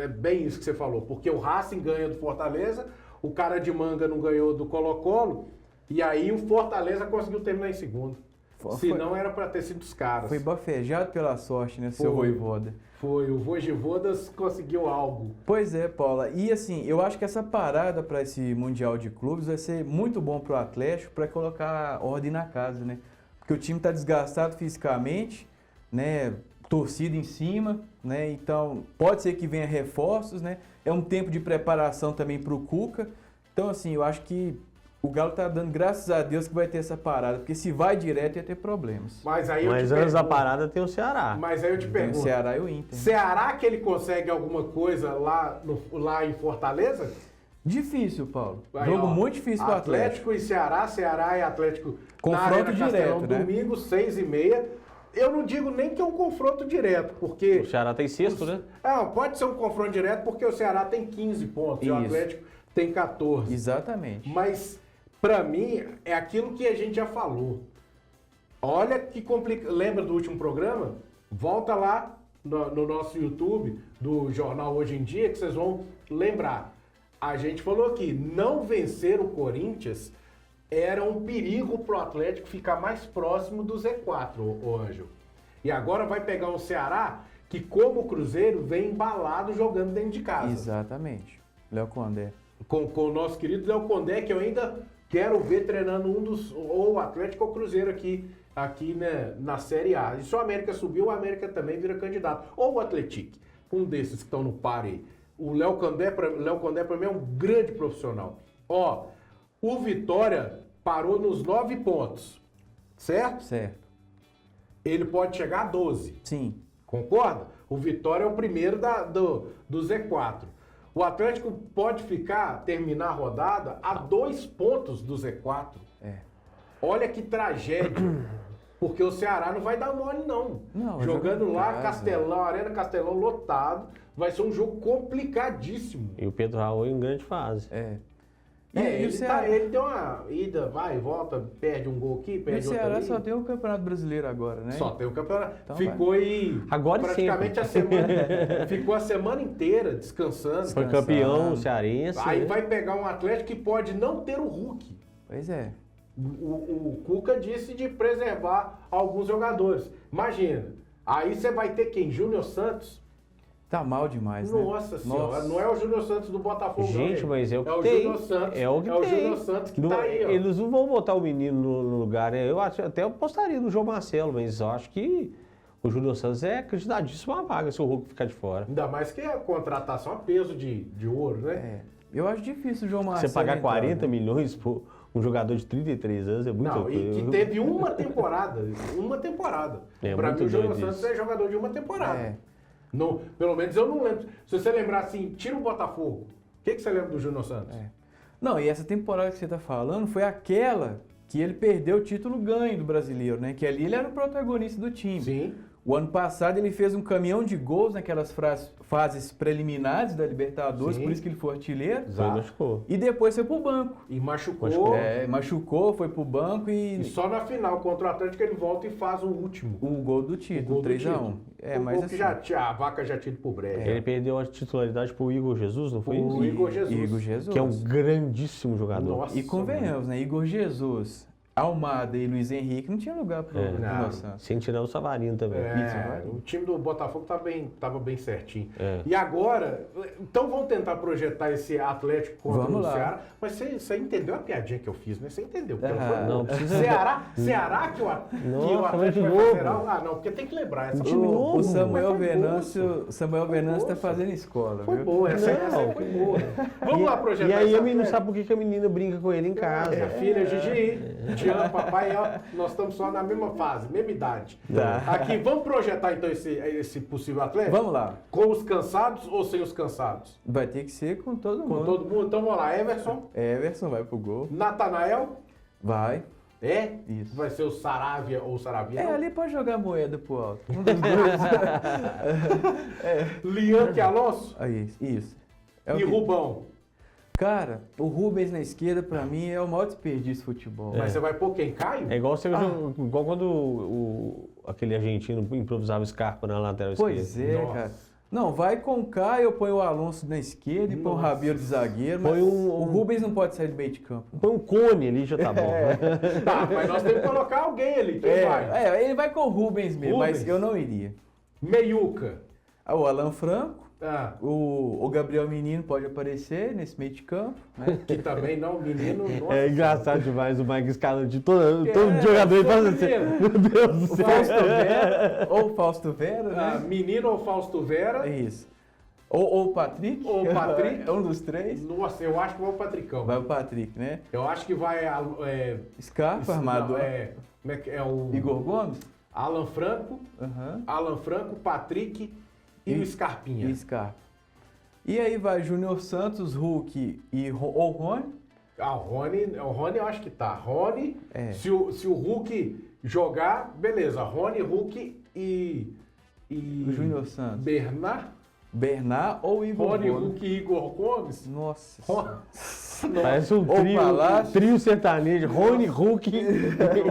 A: bem isso que você falou, porque o Racing ganha do Fortaleza, o cara de manga não ganhou do Colo-Colo, e aí o Fortaleza conseguiu terminar em segundo. Se não, era para ter sido os caras.
C: Foi bafejado pela sorte, né, seu Voivoda?
A: Foi, o Voivodas conseguiu algo.
C: Pois é, Paula. E assim, eu acho que essa parada para esse Mundial de Clubes vai ser muito bom para o Atlético para colocar ordem na casa, né? Porque o time está desgastado fisicamente, né? Torcida em cima, né? Então, pode ser que venha reforços, né? É um tempo de preparação também para o Cuca. Então, assim, eu acho que o Galo tá dando graças a Deus que vai ter essa parada, porque se vai direto ia ter problemas.
A: Mas aí
B: Mas antes da parada tem o Ceará.
A: Mas aí eu te
C: Tem o
A: pergunto.
C: Ceará e o Inter.
A: Ceará que ele consegue alguma coisa lá em Fortaleza?
C: Difícil, Paulo.
A: Aí,
C: Jogo
A: ó,
C: muito difícil para o Atlético.
A: E Ceará, Ceará e Atlético.
C: Confronto
A: na Arena Castelão,
C: direto, né?
A: domingo, 6h30. Eu não digo nem que é um confronto direto, porque...
B: O Ceará tem sexto, né?
A: Pode ser um confronto direto porque o Ceará tem 15 pontos e o
C: Isso.
A: Atlético tem 14.
C: Exatamente.
A: Mas, pra mim, é aquilo que a gente já falou. Olha que complicado. Lembra do último programa? Volta lá no nosso YouTube do Jornal Hoje em Dia que vocês vão lembrar. A gente falou que não vencer o Corinthians era um perigo pro Atlético ficar mais próximo do Z4, ô Ângelo. E agora vai pegar um Ceará que, como o Cruzeiro, vem embalado jogando dentro de casa.
C: Exatamente. Léo Condé.
A: Com o nosso querido Léo Condé, que eu ainda quero ver treinando ou o Atlético ou o Cruzeiro aqui né, na Série A. E se o América subir, o América também vira candidato. Ou o Atlético, um desses que estão no par aí. O Léo Condé, para mim, é um grande profissional. Ó, o Vitória parou nos 9 pontos, certo?
C: Certo.
A: Ele pode chegar a 12.
C: Sim.
A: Concorda? O Vitória é o primeiro do Z4. O Atlético pode terminar a rodada a 2 pontos do Z4.
C: É.
A: Olha que tragédia. Porque o Ceará não vai dar mole, não.
C: Não,
A: jogando
C: joga em
A: lá,
C: casa.
A: Castelão, Arena Castelão lotado. Vai ser um jogo complicadíssimo.
B: E o Pedro Raul em grande fase.
C: É.
A: Ele deu uma ida, vai, volta, perde um gol aqui,
C: E o
A: perde outro
C: Ceará
A: ali.
C: só tem o Campeonato Brasileiro agora, né?
A: Só tem o campeonato.
C: Então
A: Ficou aí
B: Agora
A: praticamente ficou a semana inteira descansando.
B: Foi campeão cearense.
A: Aí
B: né?
A: vai pegar um Atlético que pode não ter o Hulk.
C: Pois é.
A: O Cuca disse de preservar alguns jogadores. Imagina, aí você vai ter quem? Júnior Santos?
C: Tá mal demais, né?
A: Nossa Senhora, não é o Júnior Santos do Botafogo.
B: Gente,
A: não,
B: mas é o que
A: o
B: tem.
A: Júnior Santos.
B: É o que tem.
A: Júnior Santos que
B: Não,
A: tá aí, ó.
B: Eles não vão botar o menino no lugar, né? Eu até apostaria no João Marcelo, mas eu acho que o Júnior Santos é candidatíssimo à vaga se o Hulk ficar de fora.
A: Ainda mais que a contratação a peso de ouro, né?
C: É. Eu acho difícil o João Marcelo
B: Você pagar
C: entrar,
B: 40
C: né?
B: milhões por um jogador de 33 anos é muito
A: Não, e que teve uma temporada.
B: É,
A: Pra
B: muito
A: mim, o Júnior
B: doido
A: Santos
B: isso.
A: é jogador de uma temporada.
C: É.
A: Não, pelo menos eu não lembro. Se você lembrar assim, tira o Botafogo. O que você lembra do Júnior Santos?
C: É. Não, e essa temporada que você tá falando foi aquela que ele perdeu o título ganho do Brasileiro, né? Que ali ele era o protagonista do time.
A: Sim.
C: O ano passado ele fez um caminhão de gols naquelas fases preliminares da Libertadores,
A: Sim.
C: por isso que ele foi artilheiro.
B: Foi, machucou.
C: E depois foi pro banco.
A: E machucou.
C: Machucou, foi pro banco
A: E só na final contra o Atlético ele volta e faz o último.
C: o gol do
A: O
C: título,
A: gol do
C: 3-1.
A: título.
C: É,
A: o
C: mas
A: gol
C: assim,
A: que a vaca já tinha ido pro brejo.
B: Ele perdeu a titularidade pro Igor Jesus, não foi isso?
A: O Igor Jesus.
C: Igor Jesus.
B: Que é um grandíssimo jogador.
A: Nossa,
C: E convenhamos, né? Igor Jesus, Almada e Luiz Henrique não tinha lugar pro
B: É.
C: Júnior Santos.
B: Sem tirar o Savarino também.
A: É, o time do Botafogo tava bem certinho.
B: É.
A: E agora, então vamos tentar projetar esse Atlético contra
C: Vamos
A: o
C: lá.
A: Ceará. Mas você entendeu a piadinha que eu fiz, né? Você entendeu? Porque ela
C: Ah,
A: foi boa.
B: não precisa-
A: Ceará que o
B: Nossa,
A: Atlético
B: de
A: vai fazer
B: novo.
A: algo? Ah, não, porque tem que lembrar. Essa
B: time
A: foi boa.
B: novo.
C: O Samuel
A: Mas foi
C: Venâncio, Samuel
A: Foi
C: Venâncio tá
A: boa,
C: fazendo escola,
A: Foi
C: viu?
A: boa, essa
B: Não.
A: foi boa. Vamos lá projetar
B: E aí
A: esse
B: a menina não
A: Atlético.
B: sabe por que a menina brinca com ele em casa.
A: Minha filha Gigi, te amo, papai, ó, nós estamos só na mesma fase, mesma idade.
C: Tá.
A: Aqui, vamos projetar então esse possível atleta?
C: Vamos lá.
A: Com os cansados ou sem os cansados?
C: Vai ter que ser com todo
A: Com
C: mundo.
A: todo mundo? Então vamos lá, Everson,
C: Everson vai pro gol.
A: Natanael,
C: Vai.
A: é?
C: Isso.
A: Vai ser o Saravia ou o Saravia?
C: É, ali pode jogar moeda pro alto. Um dos dois.
A: Liante Alonso
C: Aí, isso. É o
A: e
C: que-
A: Rubão.
C: Cara, o Rubens na esquerda, pra mim, é o maior desperdício de futebol.
A: Mas você vai pôr quem? Caio?
B: É igual, igual quando aquele argentino improvisava Scarpa na lateral
C: Pois
B: esquerda.
C: é,
A: Nossa.
C: cara. Não, vai com o Caio, eu ponho o Alonso na esquerda e põe o
A: Nossa.
C: Rabelo de zagueiro. Mas
B: Põe
C: o Rubens não pode sair do meio de campo.
B: Põe um cone ali, já tá bom.
A: Tá, mas nós temos que colocar alguém ali. Quem vai?
C: Ele vai com o Rubens mesmo,
A: Rubens.
C: mas eu não iria.
A: Meiuca.
C: O Alan Franco,
A: Ah,
C: o Gabriel Menino pode aparecer nesse meio de campo, né?
A: que também não, menino. Nossa,
B: É engraçado demais o Mike escalando de todo
A: É,
B: jogador e faz
A: todo
B: assim.
A: dia.
B: Meu Deus do
C: O
B: céu.
C: Fausto Vera, ou o Fausto Vera,
A: Ah,
C: né?
A: menino ou Fausto Vera.
C: É isso. Ou o Patrick.
A: Ou o Patrick.
C: É um dos três.
A: Nossa, eu acho que vai o Patricão.
C: Vai o Patrick, né?
A: Eu acho que vai.
C: Scarpa, armador.
A: Como é que é o.
C: Igor Gomes.
A: Alan Franco,
C: Aham.
A: Patrick e o Scarpinha.
C: E Scarpa. E aí vai Júnior Santos, Hulk ou Rony.
A: Ah, o Rony eu acho que tá. Rony,
C: É.
A: se o Hulk jogar, beleza. Rony, Hulk e
C: O Júnior Santos.
A: Bernard,
C: ou Igor
A: Rony,
C: Gomes.
A: Hulk e Igor Gomes.
C: Nossa
A: Ron-
C: Senhora.
B: Parece um
C: Ou Palácio.
B: trio sertanejo. Rony, Hulk.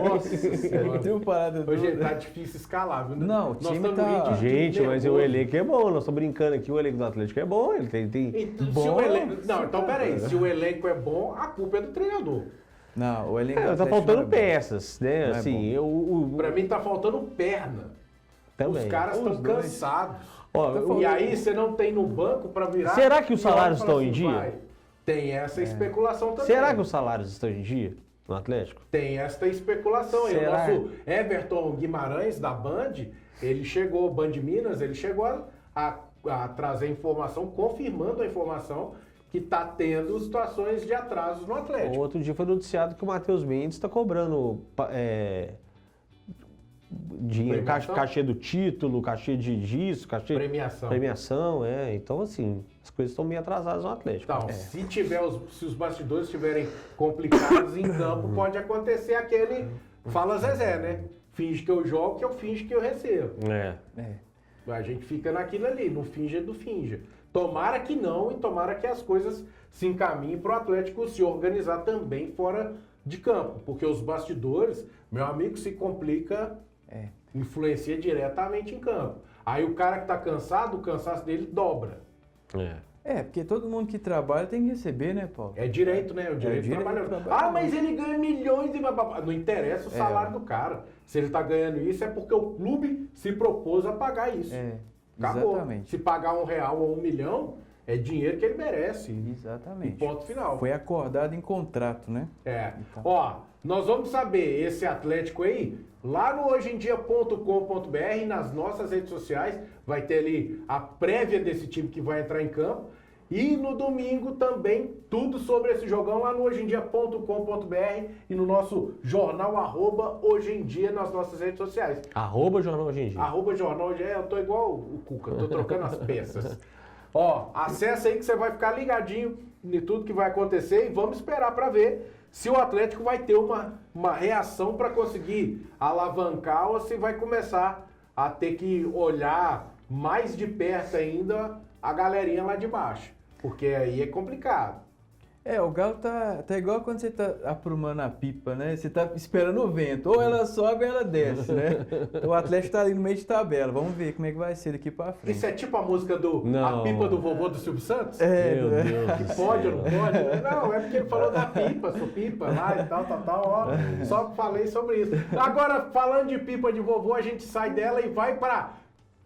A: Nossa Senhora.
C: Tem um parada do...
A: Hoje tá difícil escalar, viu?
C: Não, o
A: Nós
C: time
A: estamos
C: tá-
A: no ritmo de
B: Gente, mas o
A: nervoso.
B: elenco é bom. Nós estamos brincando aqui. O elenco do Atlético é bom. Ele tem...
A: Então, se
C: Bom.
A: o elenco... Não, então peraí. Se o elenco é bom, a culpa é do treinador.
C: Não, o elenco do
B: tá
C: Atlético
B: faltando
C: não é bom.
B: peças, né?
C: Não é
B: Assim,
A: Pra mim tá faltando perna.
B: também.
A: Os caras
C: Os
A: estão
C: dois.
A: cansados.
B: Ó,
C: Tá
B: o-
C: falando-
A: E aí você não tem no banco pra virar...
B: Será que os
A: e olha e
B: salários
A: fala
B: estão em
A: assim,
B: dia?
A: vai. Tem essa especulação também.
B: Será que os salários estão em dia no Atlético?
A: Tem esta especulação aí. O
B: Será?
A: nosso Everton Guimarães, da Band, ele chegou, Band Minas, ele chegou a trazer informação, confirmando a informação que está tendo situações de atrasos no Atlético.
B: Outro dia foi noticiado que o Matheus Mendes está cobrando dinheiro,
A: Premiação?
B: cachê do título, cachê disso, cachê...
A: Premiação.
B: Premiação, é. Então, assim, as coisas estão meio atrasadas no Atlético.
A: Então, se os bastidores estiverem complicados em campo, pode acontecer aquele fala Zezé, né? Finge que eu jogo, que eu finge que eu recebo.
B: É.
A: A gente fica naquilo ali, no finge do finge. Tomara que não e tomara que as coisas se encaminhem para o Atlético se organizar também fora de campo. Porque os bastidores, meu amigo, se complica, influencia diretamente em campo. Aí o cara que está cansado, o cansaço dele dobra.
C: Porque todo mundo que trabalha tem que receber, né, Paulo?
A: É direito, né? O direito
C: direito
A: trabalhador.
C: do trabalhador.
A: Ah, mas ele ganha milhões e... Não interessa o salário do cara. Se ele está ganhando isso, é porque o clube se propôs a pagar isso. Acabou.
C: Exatamente.
A: Se pagar R$1 ou R$1 milhão, é dinheiro que ele merece. E
C: Exatamente.
A: ponto final.
C: Foi acordado em contrato, né?
A: É.
C: Então.
A: Ó, nós vamos saber esse Atlético aí lá no hojeemdia.com.br, nas nossas redes sociais, vai ter ali a prévia desse time que vai entrar em campo. E no domingo também tudo sobre esse jogão lá no hojeemdia.com.br e no nosso jornal @hojeemdia nas nossas redes sociais.
B: @jornal hoje em dia.
A: @jornal, eu tô igual o Cuca, tô trocando as peças. Ó, acessa aí que você vai ficar ligadinho em tudo que vai acontecer e vamos esperar para ver se o Atlético vai ter uma reação para conseguir alavancar ou se vai começar a ter que olhar mais de perto ainda a galerinha lá de baixo, porque aí é complicado.
C: O Galo tá igual quando você tá aprumando a pipa, né? Você tá esperando o vento. Ou ela sobe ou ela desce, né? O Atlético tá ali no meio de tabela. Vamos ver como é que vai ser daqui pra frente.
A: Isso é tipo a música do
B: Não.
A: A Pipa do Vovô do Silvio Santos?
B: Meu Deus do
A: Pode ou
B: céu.
A: não pode? Não, é porque ele falou da pipa, sua pipa lá e tal, ó. Só falei sobre isso. Agora, falando de pipa de vovô, a gente sai dela e vai pra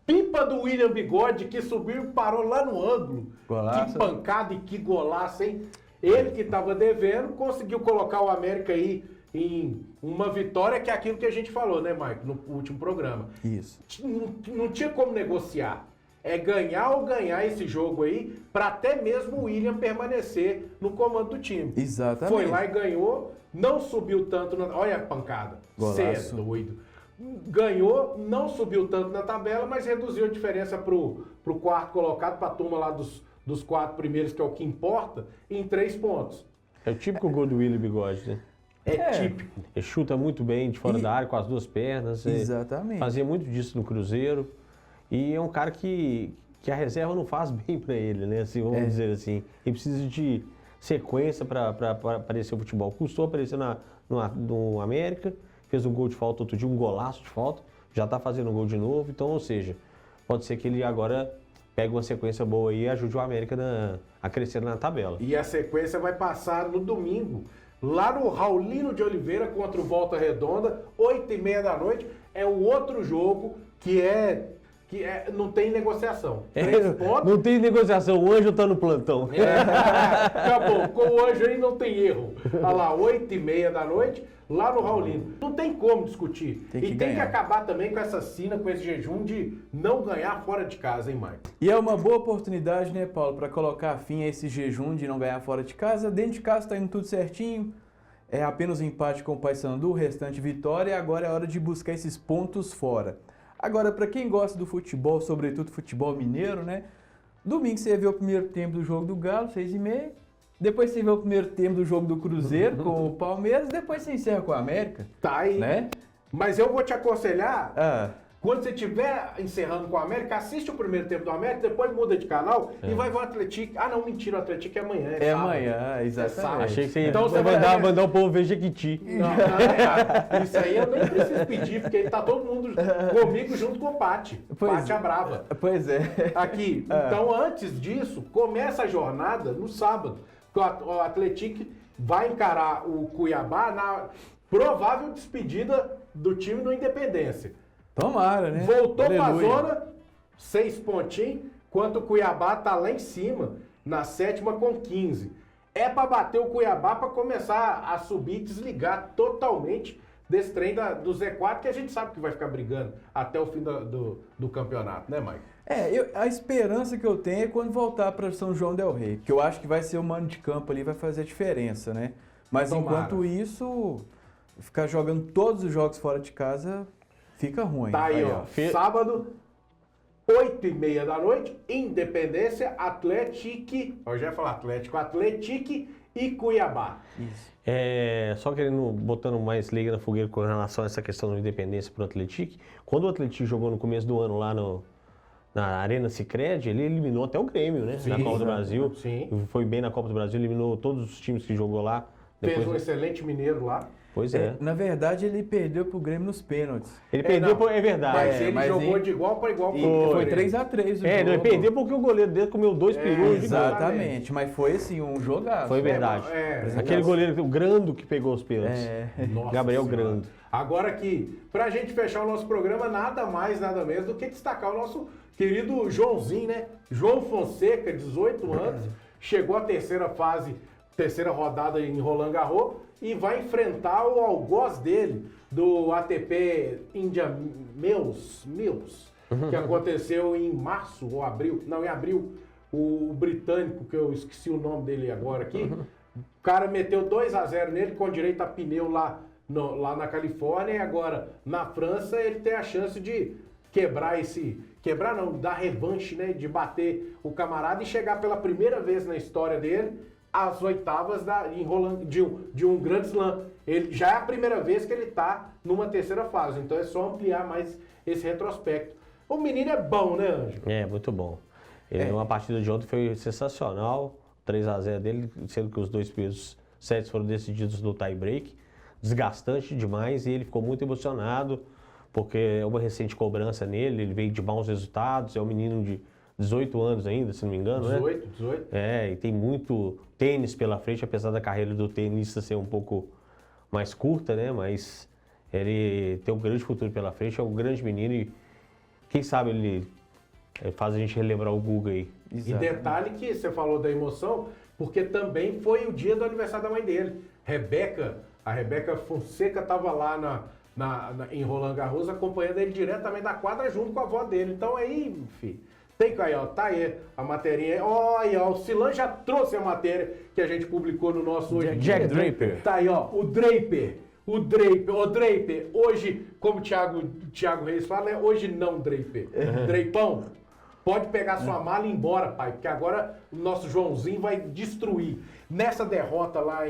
A: pipa do William Bigode, que subiu e parou lá no ângulo.
C: Golaço.
A: Que pancada e que golaço, hein? Ele que tava devendo, conseguiu colocar o América aí em uma vitória, que é aquilo que a gente falou, né, Mike, no último programa.
C: Isso.
A: Não tinha como negociar. É ganhar ou ganhar esse jogo aí, para até mesmo o William permanecer no comando do time.
C: Exatamente.
A: Foi lá e ganhou, não subiu tanto na... Olha a pancada.
C: Golaço.
A: Cê é doido. Ganhou, não subiu tanto na tabela, mas reduziu a diferença pro quarto colocado, pra turma lá dos 4 primeiros, que é o que importa, em 3 pontos.
B: É o típico gol do William Bigode, né?
A: É típico.
B: Ele chuta muito bem de fora da área com as duas pernas.
C: Exatamente.
B: Fazia muito disso no Cruzeiro. E é um cara que a reserva não faz bem para ele, né? Assim, vamos dizer assim. Ele precisa de sequência para aparecer o futebol. Custou aparecer no América, fez um gol de falta outro dia, um golaço de falta. Já está fazendo um gol de novo. Então, ou seja, pode ser que ele agora pegue uma sequência boa aí e ajude o América a crescer na tabela.
A: E a sequência vai passar no domingo, lá no Raulino de Oliveira contra o Volta Redonda, 8h30 da noite. É o outro jogo que que não tem negociação. 3 pontos.
B: Não tem negociação, o Anjo tá no plantão.
A: Acabou, com o Anjo aí não tem erro. Olha lá, 8h30 da noite, lá no Raulino. Não tem como discutir. Tem que acabar também com essa sina, com esse jejum de não ganhar fora de casa, hein, Mike?
C: E é uma boa oportunidade, né, Paulo, para colocar fim a esse jejum de não ganhar fora de casa. Dentro de casa tá indo tudo certinho. É apenas um empate com o Paysandu, o restante vitória. E agora é hora de buscar esses pontos fora. Agora, para quem gosta do futebol, sobretudo futebol mineiro, né? Domingo você vê o primeiro tempo do jogo do Galo, 6h30. Depois você vê o primeiro tempo do jogo do Cruzeiro com o Palmeiras. Depois você encerra com o América.
A: Tá aí.
C: Né?
A: Mas eu vou te aconselhar... Quando você estiver encerrando com o América, assiste o primeiro tempo do América, depois muda de canal e vai ver o Atlético. Ah, não, mentira, o Atlético é amanhã.
C: É amanhã, exatamente.
B: Achei que você
A: então
B: ia mandar o povo ver Jequiti.
A: Não, isso aí eu nem preciso pedir, porque tá todo mundo comigo junto com o Pati. Pati a brava.
C: Pois é.
A: Aqui, então antes disso, começa a jornada no sábado. O Atlético vai encarar o Cuiabá na provável despedida do time no Independência.
C: Tomara, né?
A: Voltou para a zona, 6 pontinhos, enquanto o Cuiabá tá lá em cima, na 7ª com 15. É para bater o Cuiabá para começar a subir e desligar totalmente desse trem do Z4, que a gente sabe que vai ficar brigando até o fim do campeonato, né, Mike?
C: A esperança que eu tenho é quando voltar para São João del Rei, porque eu acho que vai ser o mano de campo ali, vai fazer a diferença, né? Mas enquanto isso, ficar jogando todos os jogos fora de casa... Fica ruim.
A: Tá aí, ó. Sábado, 8h30 da noite, Independência, Atlético. Eu já ia falar Atlético e Cuiabá.
C: Isso.
B: Só querendo, botando mais lenha na fogueira com relação a essa questão da Independência pro Atlético. Quando o Atlético jogou no começo do ano lá na Arena Sicredi, ele eliminou até o Grêmio, né?
A: Sim,
B: na Copa do Brasil.
A: Sim.
B: Foi bem na Copa do Brasil, eliminou todos os times que jogou lá.
A: Fez um excelente mineiro lá.
B: Pois é.
C: Na verdade, ele perdeu pro Grêmio nos pênaltis.
B: Ele perdeu, é verdade.
A: Mas ele jogou de igual para igual.
C: Foi 3x3 o jogo.
B: Ele perdeu porque o goleiro dele comeu 2 perus.
C: Exatamente, mas foi assim, um jogaço.
B: Foi verdade. Aquele goleiro, o Grando que pegou os pênaltis. Gabriel Grando.
A: Agora aqui, pra gente fechar o nosso programa, nada mais, nada menos do que destacar o nosso querido Joãozinho, né? João Fonseca, 18 anos, chegou à terceira rodada em Roland Garros e vai enfrentar o algoz dele, do ATP India Mills, que aconteceu em março ou abril, não, em abril, o britânico, que eu esqueci o nome dele agora aqui, o cara meteu 2-0 nele com direito a pneu lá na Califórnia, e agora na França ele tem a chance de dar revanche, né, de bater o camarada e chegar pela primeira vez na história dele às oitavas de um grande slam. Ele já é a primeira vez que ele está numa terceira fase, então é só ampliar mais esse retrospecto. O menino é bom, né, Anjo?
B: É, muito bom. Ele numa partida de ontem foi sensacional, 3-0 dele, sendo que os 2 primeiros sets foram decididos no tie-break, desgastante demais, e ele ficou muito emocionado, porque é uma recente cobrança nele, ele veio de bons resultados, é um menino de 18 anos ainda, se não me engano,
A: 18.
B: E tem muito tênis pela frente, apesar da carreira do tenista ser um pouco mais curta, né? Mas ele tem um grande futuro pela frente, é um grande menino e quem sabe ele faz a gente relembrar o Guga aí.
A: Exato. E detalhe que você falou da emoção, porque também foi o dia do aniversário da mãe dele. A Rebeca Fonseca estava lá em Roland Garros acompanhando ele diretamente da quadra junto com a avó dele. Então aí, filho, tem que aí, ó, tá aí a materinha. Olha, o Silan já trouxe a matéria que a gente publicou no nosso hoje.
B: Jack Draper.
A: Tá aí, ó, o Draper. Ô Draper, hoje, como o Thiago Reis fala, é hoje não, Draper. Dreipão, pode pegar sua mala e ir embora, pai, porque agora o nosso Joãozinho vai destruir. Nessa derrota lá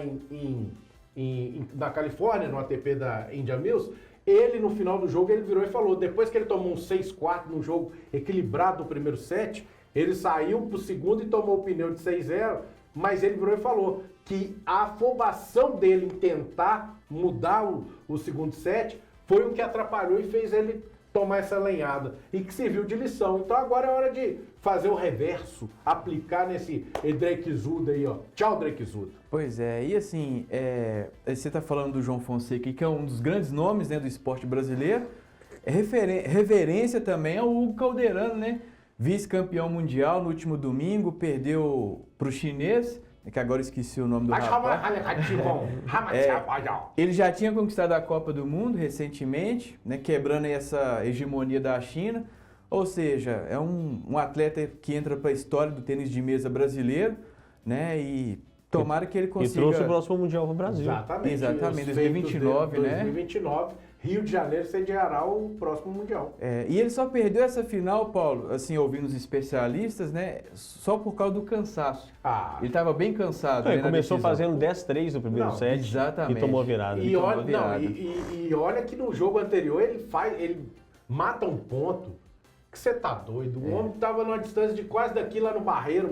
A: na Califórnia, no ATP da India Mills, ele, no final do jogo, ele virou e falou, depois que ele tomou um 6-4 no jogo equilibrado do primeiro set, ele saiu pro segundo e tomou o pneu de 6-0, mas ele virou e falou que a afobação dele em tentar mudar o segundo set foi o que atrapalhou e fez ele tomar essa lenhada e que serviu de lição. Então agora é hora de fazer o reverso, aplicar nesse Drakezuda aí, ó. Tchau, Drakezuda.
C: Pois é, e assim, você tá falando do João Fonseca, que é um dos grandes nomes, né, do esporte brasileiro, Reverência também ao Hugo Calderano, né? Vice-campeão mundial no último domingo, perdeu para o chinês, que agora esqueci o nome do rapaz. Ele já tinha conquistado a Copa do Mundo recentemente, né? Quebrando aí essa hegemonia da China. Ou seja, é um atleta que entra para a história do tênis de mesa brasileiro, né? E tomara que ele consiga...
B: E trouxe o próximo Mundial para o Brasil.
C: Exatamente, 2029, né?
A: 2029, Rio de Janeiro sediará o próximo Mundial.
C: E ele só perdeu essa final, Paulo, assim, ouvindo os especialistas, né? Só por causa do cansaço. Ele estava bem cansado.
B: Ele começou fazendo 10-3 no primeiro set
C: exatamente.
B: E tomou a virada.
A: E olha que no jogo anterior ele mata um ponto. Que você tá doido? O homem tava numa distância de quase daqui lá no Barreiro,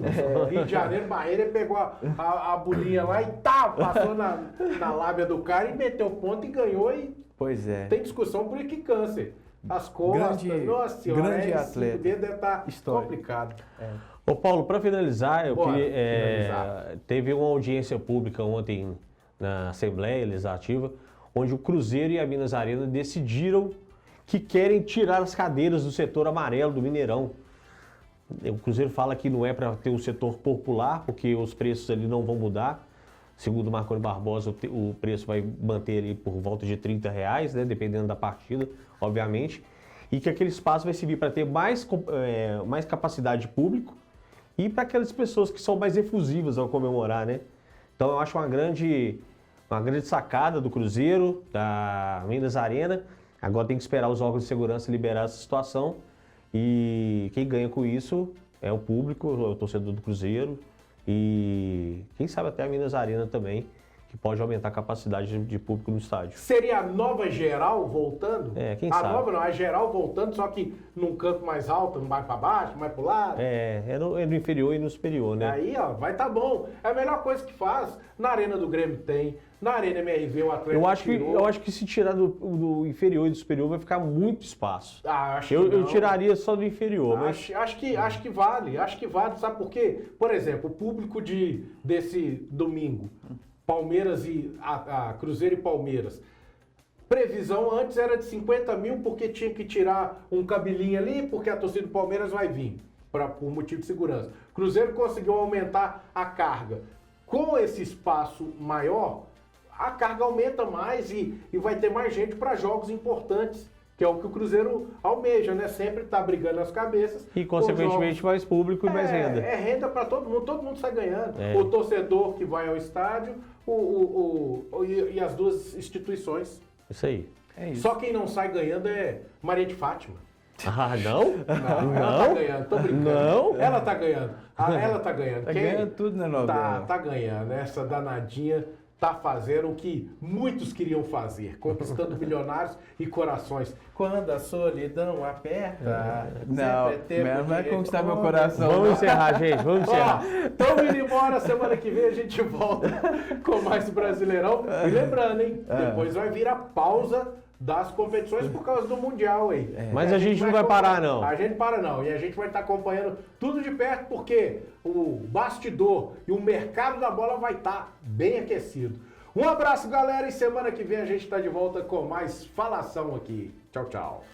A: Rio de Janeiro, Barreiro, ele pegou a bolinha lá e passou na lábia do cara e meteu o ponto e ganhou. E
C: pois é.
A: Tem discussão por que câncer. As costas, nossa senhora,
C: grande atleta.
A: Deve estar complicado.
B: Ô Paulo, para finalizar, teve uma audiência pública ontem na Assembleia Legislativa, onde o Cruzeiro e a Minas Arena decidiram que querem tirar as cadeiras do setor amarelo do Mineirão. O Cruzeiro fala que não é para ter um setor popular, porque os preços ali não vão mudar. Segundo o Marconi Barbosa, o preço vai manter ali por volta de R$30, né, dependendo da partida, obviamente. E que aquele espaço vai servir para ter mais capacidade de público e para aquelas pessoas que são mais efusivas ao comemorar, né? Então eu acho uma grande sacada do Cruzeiro, da Minas Arena. Agora tem que esperar os órgãos de segurança liberar essa situação e quem ganha com isso é o público, é o torcedor do Cruzeiro e quem sabe até a Minas Arena também, que pode aumentar a capacidade de público no estádio.
A: Seria a nova geral voltando?
B: Quem sabe.
A: A nova não, a geral voltando, só que num canto mais alto, não vai para baixo, não vai pro lado.
B: É no inferior e no superior, né?
A: Aí, ó, vai tá bom. É a melhor coisa que faz. Na Arena do Grêmio tem, na Arena MRV o Atlético
B: eu acho que se tirar do inferior e do superior vai ficar muito espaço.
A: Acho
B: eu tiraria só do inferior.
A: Acho que vale, sabe por quê? Por exemplo, o público desse domingo, Palmeiras e Cruzeiro e Palmeiras. Previsão antes era de 50 mil porque tinha que tirar um cabelinho ali, porque a torcida do Palmeiras vai vir, por motivo de segurança. Cruzeiro conseguiu aumentar a carga. Com esse espaço maior, a carga aumenta mais e vai ter mais gente para jogos importantes, que é o que o Cruzeiro almeja, né? Sempre tá brigando as cabeças.
B: E, consequentemente, mais público e mais renda.
A: É renda para todo mundo sai ganhando. O torcedor que vai ao estádio e as duas instituições.
B: Isso aí.
C: É isso.
A: Só quem não sai ganhando é Maria de Fátima.
B: Ah, não?
A: Não, ela tá ganhando, tô brincando.
B: Não?
A: Ela tá ganhando. Ela tá ganhando.
C: Tá ganhando tudo na novela.
A: Tá ganhando. Essa danadinha tá fazendo o que muitos queriam fazer, conquistando milionários e corações. Quando a solidão aperta...
C: Não vai conquistar meu coração.
B: Vamos encerrar, gente, vamos encerrar.
A: Estamos indo embora, semana que vem a gente volta com mais Brasileirão. E lembrando, hein, depois vai vir a pausa das competições por causa do Mundial, hein?
B: Mas a gente não vai parar, não.
A: A gente para não. E a gente vai estar acompanhando tudo de perto porque o bastidor e o mercado da bola vai estar bem aquecido. Um abraço, galera, e semana que vem a gente está de volta com mais falação aqui. Tchau, tchau.